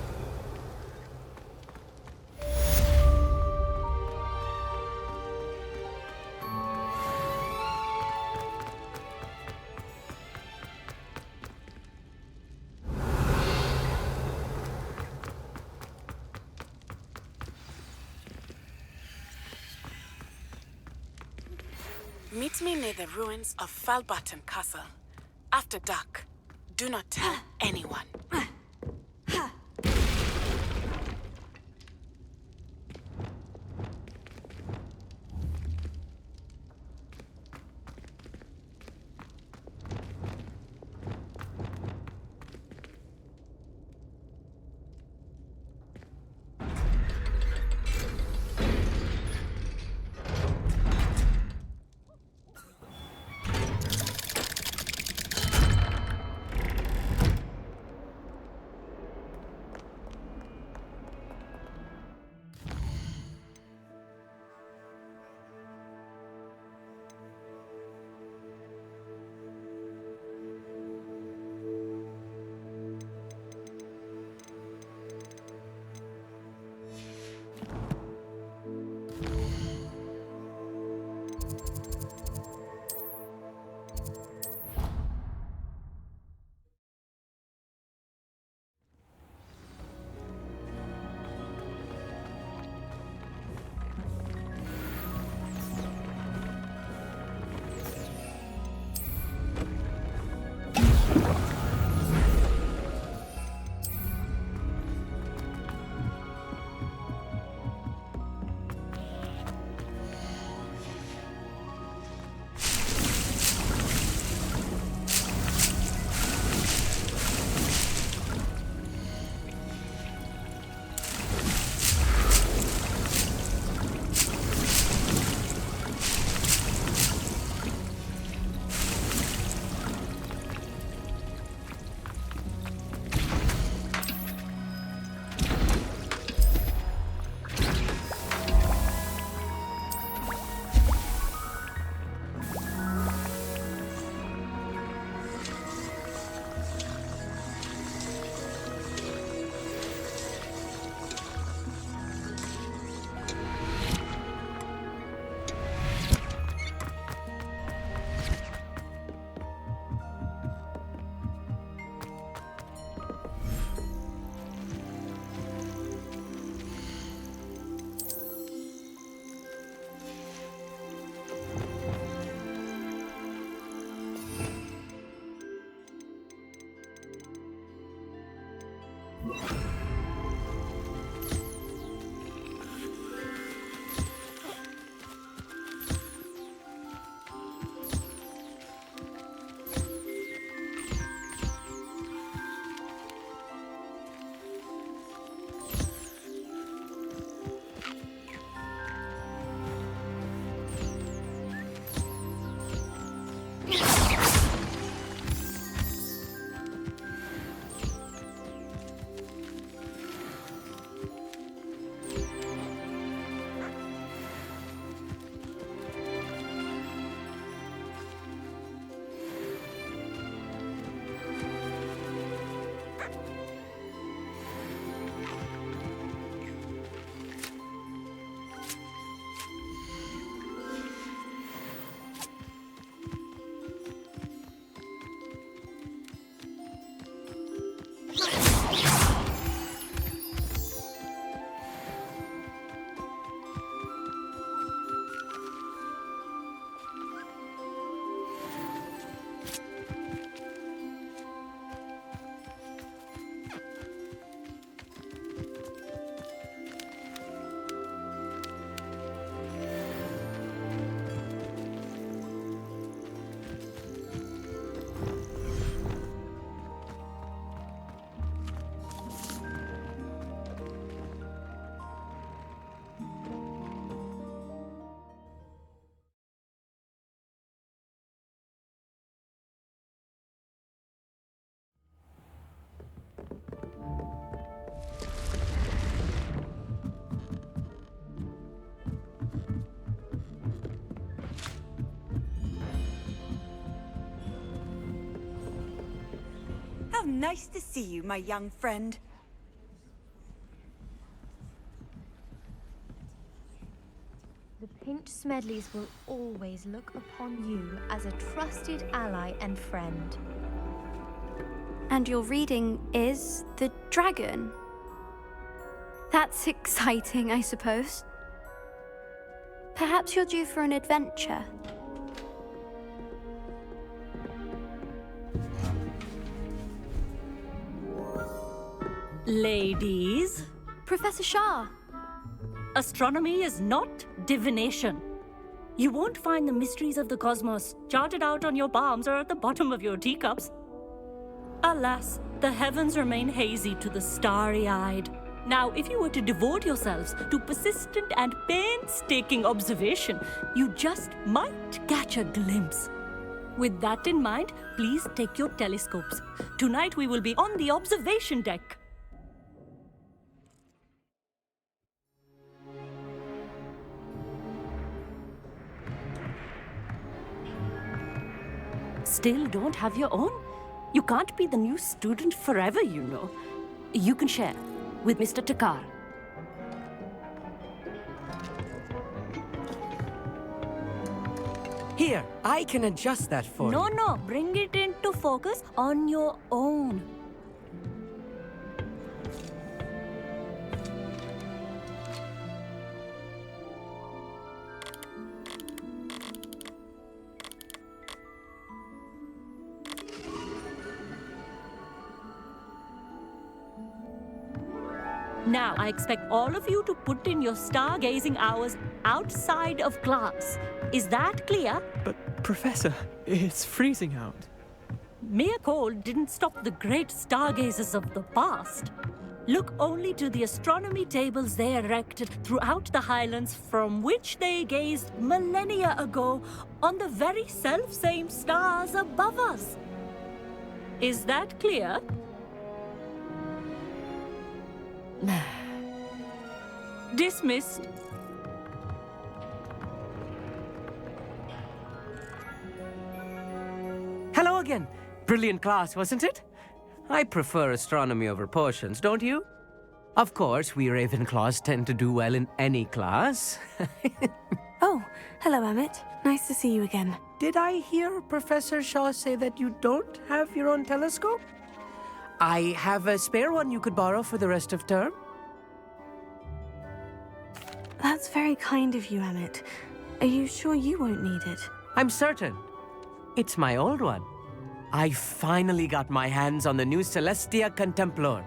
Meet me near the ruins of Falbarton Castle. After dark. Do not tell anyone. How nice to see you, my young friend. The Pinch Smedleys will always look upon you as a trusted ally and friend. And your reading is the dragon. That's exciting, I suppose. Perhaps you're due for an adventure. Ladies, Professor Shah. astronomy is not divination. You won't find the mysteries of the cosmos charted out on your palms or at the bottom of your teacups. Alas, the heavens remain hazy to the starry-eyed. Now, if you were to devote yourselves to persistent and painstaking observation, you just might catch a glimpse. With that in mind, please take your telescopes. Tonight we will be on the observation deck. Still don't have your own? You can't be the new student forever, you know. You can share with Mr. Takar. Here, I can adjust that for you. No, bring it into focus on your own. Now, I expect all of you to put in your stargazing hours outside of class. Is that clear? But, Professor, it's freezing out. Mere cold didn't stop the great stargazers of the past. Look only to the astronomy tables they erected throughout the highlands from which they gazed millennia ago on the very self-same stars above us. Is that clear? Dismissed. Hello again. Brilliant class, wasn't it? I prefer astronomy over potions, don't you? Of course, we Ravenclaws tend to do well in any class. Oh, hello, Emmett. Nice to see you again. Did I hear Professor Shaw say that you don't have your own telescope? I have a spare one you could borrow for the rest of term. That's very kind of you, Emmett. Are you sure you won't need it? I'm certain. It's my old one. I finally got my hands on the new Celestia Contemplar.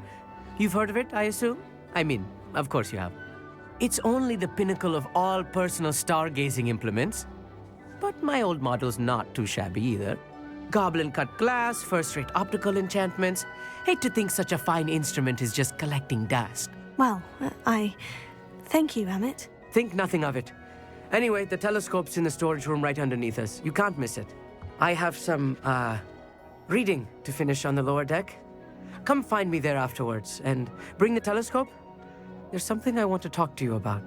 You've heard of it, I assume? I mean, of course you have. It's only the pinnacle of all personal stargazing implements. But my old model's not too shabby either. Goblin-cut glass, first-rate optical enchantments. Hate to think such a fine instrument is just collecting dust. Well, thank you, Emmett. Think nothing of it. Anyway, the telescope's in the storage room right underneath us. You can't miss it. I have some, reading to finish on the lower deck. Come find me there afterwards, and bring the telescope. There's something I want to talk to you about.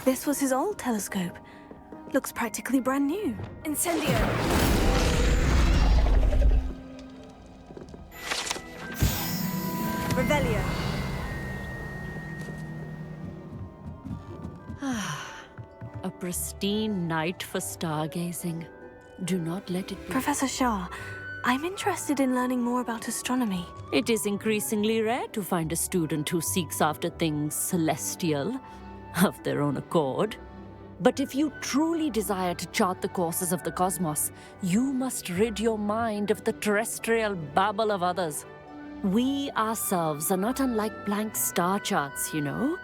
This was his old telescope. Looks practically brand new. Incendio! Revelio. A pristine night for stargazing. Do not let it be. Professor Shah, I'm interested in learning more about astronomy. It is increasingly rare to find a student who seeks after things celestial of their own accord. But if you truly desire to chart the courses of the cosmos, you must rid your mind of the terrestrial babble of others. We ourselves are not unlike blank star charts, you know.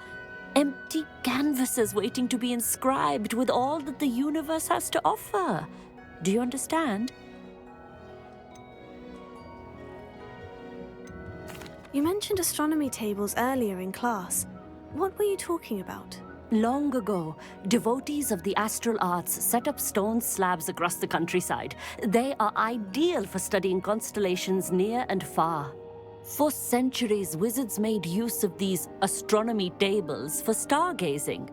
Empty canvases waiting to be inscribed with all that the universe has to offer. Do you understand? You mentioned astronomy tables earlier in class. What were you talking about? Long ago, devotees of the astral arts set up stone slabs across the countryside. They are ideal for studying constellations near and far. For centuries, wizards made use of these astronomy tables for stargazing.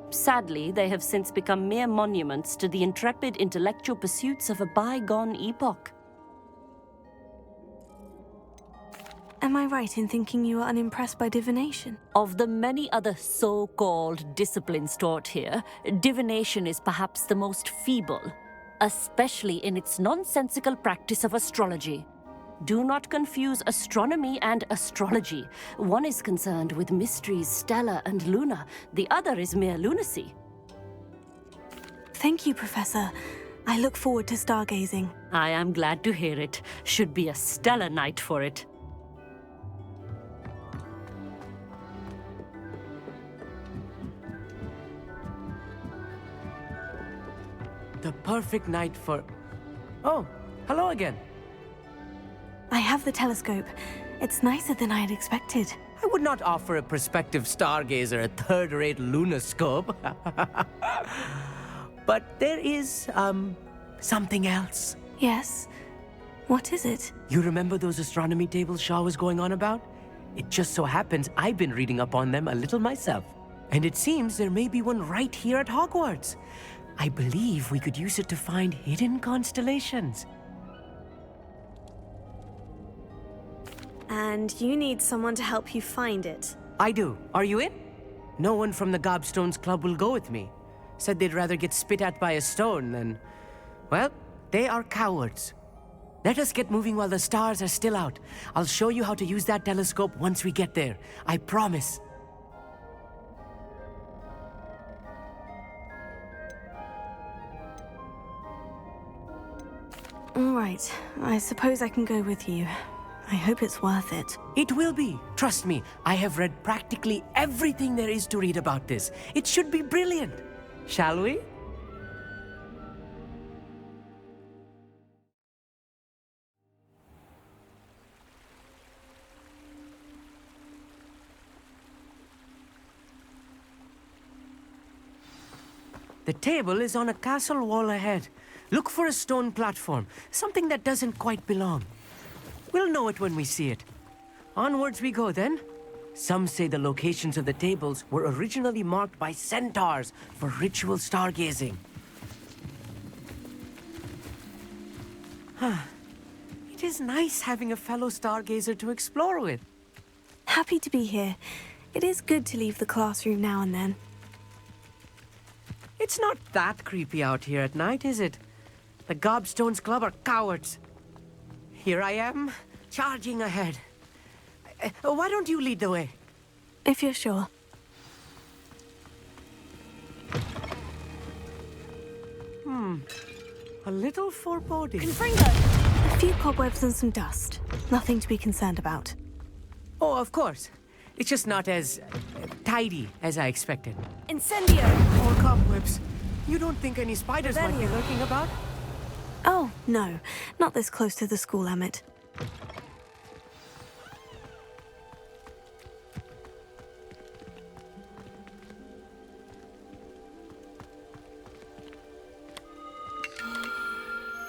Sadly, they have since become mere monuments to the intrepid intellectual pursuits of a bygone epoch. Am I right in thinking you are unimpressed by divination? Of the many other so-called disciplines taught here, divination is perhaps the most feeble, especially in its nonsensical practice of astrology. Do not confuse astronomy and astrology. One is concerned with mysteries stellar and lunar, the other is mere lunacy. Thank you, Professor. I look forward to stargazing. I am glad to hear it. Should be a stellar night for it. The perfect night for... Oh, hello again. I have the telescope. It's nicer than I had expected. I would not offer a prospective stargazer a third-rate lunoscope. But there is, something else. Yes? What is it? You remember those astronomy tables Shaw was going on about? It just so happens I've been reading up on them a little myself. And it seems there may be one right here at Hogwarts. I believe we could use it to find hidden constellations. And you need someone to help you find it. I do. Are you in? No one from the Gobstones Club will go with me. Said they'd rather get spit at by a stone than... Well, they are cowards. Let us get moving while the stars are still out. I'll show you how to use that telescope once we get there. I promise. All right. I suppose I can go with you. I hope it's worth it. It will be. Trust me, I have read practically everything there is to read about this. It should be brilliant. Shall we? The table is on a castle wall ahead. Look for a stone platform, something that doesn't quite belong. We'll know it when we see it. Onwards we go, then. Some say the locations of the tables were originally marked by centaurs for ritual stargazing. It is nice having a fellow stargazer to explore with. Happy to be here. It is good to leave the classroom now and then. It's not that creepy out here at night, is it? The Gobstones Club are cowards. Here I am, charging ahead. Why don't you lead the way? If you're sure. A little foreboding. A few cobwebs and some dust. Nothing to be concerned about. Oh, of course. It's just not as tidy as I expected. Incendio! More cobwebs. You don't think any spiders might be lurking about? Oh, no. Not this close to the school, Emmett.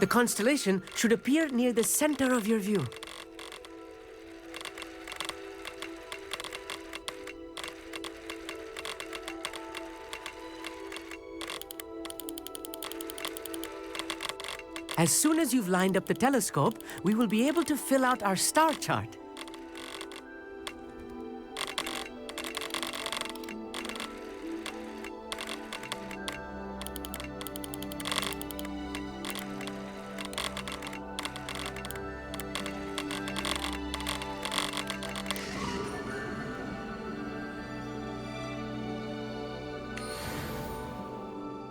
The constellation should appear near the center of your view. As soon as you've lined up the telescope, we will be able to fill out our star chart.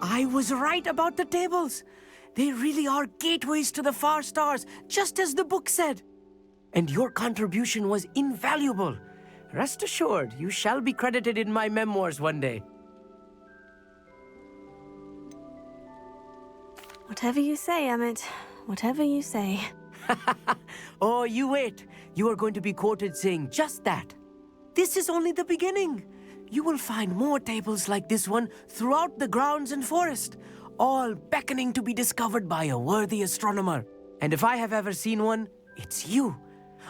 I was right about the tables. They really are gateways to the far stars, just as the book said. And your contribution was invaluable. Rest assured, you shall be credited in my memoirs one day. Whatever you say, Emmett. Whatever you say. Oh, you wait. You are going to be quoted saying just that. This is only the beginning. You will find more tables like this one throughout the grounds and forest, all beckoning to be discovered by a worthy astronomer. And if I have ever seen one, it's you.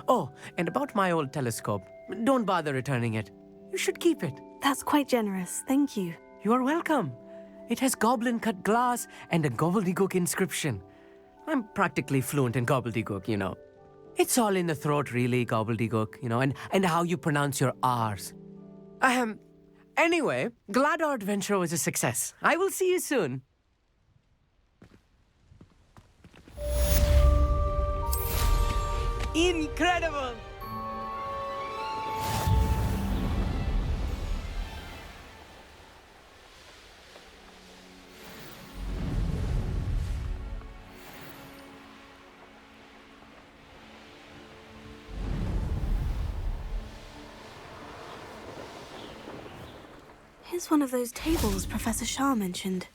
Oh, and about my old telescope, don't bother returning it. You should keep it. That's quite generous, thank you. You are welcome. It has goblin-cut glass and a gobbledygook inscription. I'm practically fluent in gobbledygook, you know. It's all in the throat, really, gobbledygook, you know, and how you pronounce your R's. Anyway, glad our adventure was a success. I will see you soon. Incredible! Here's one of those tables Professor Shah mentioned.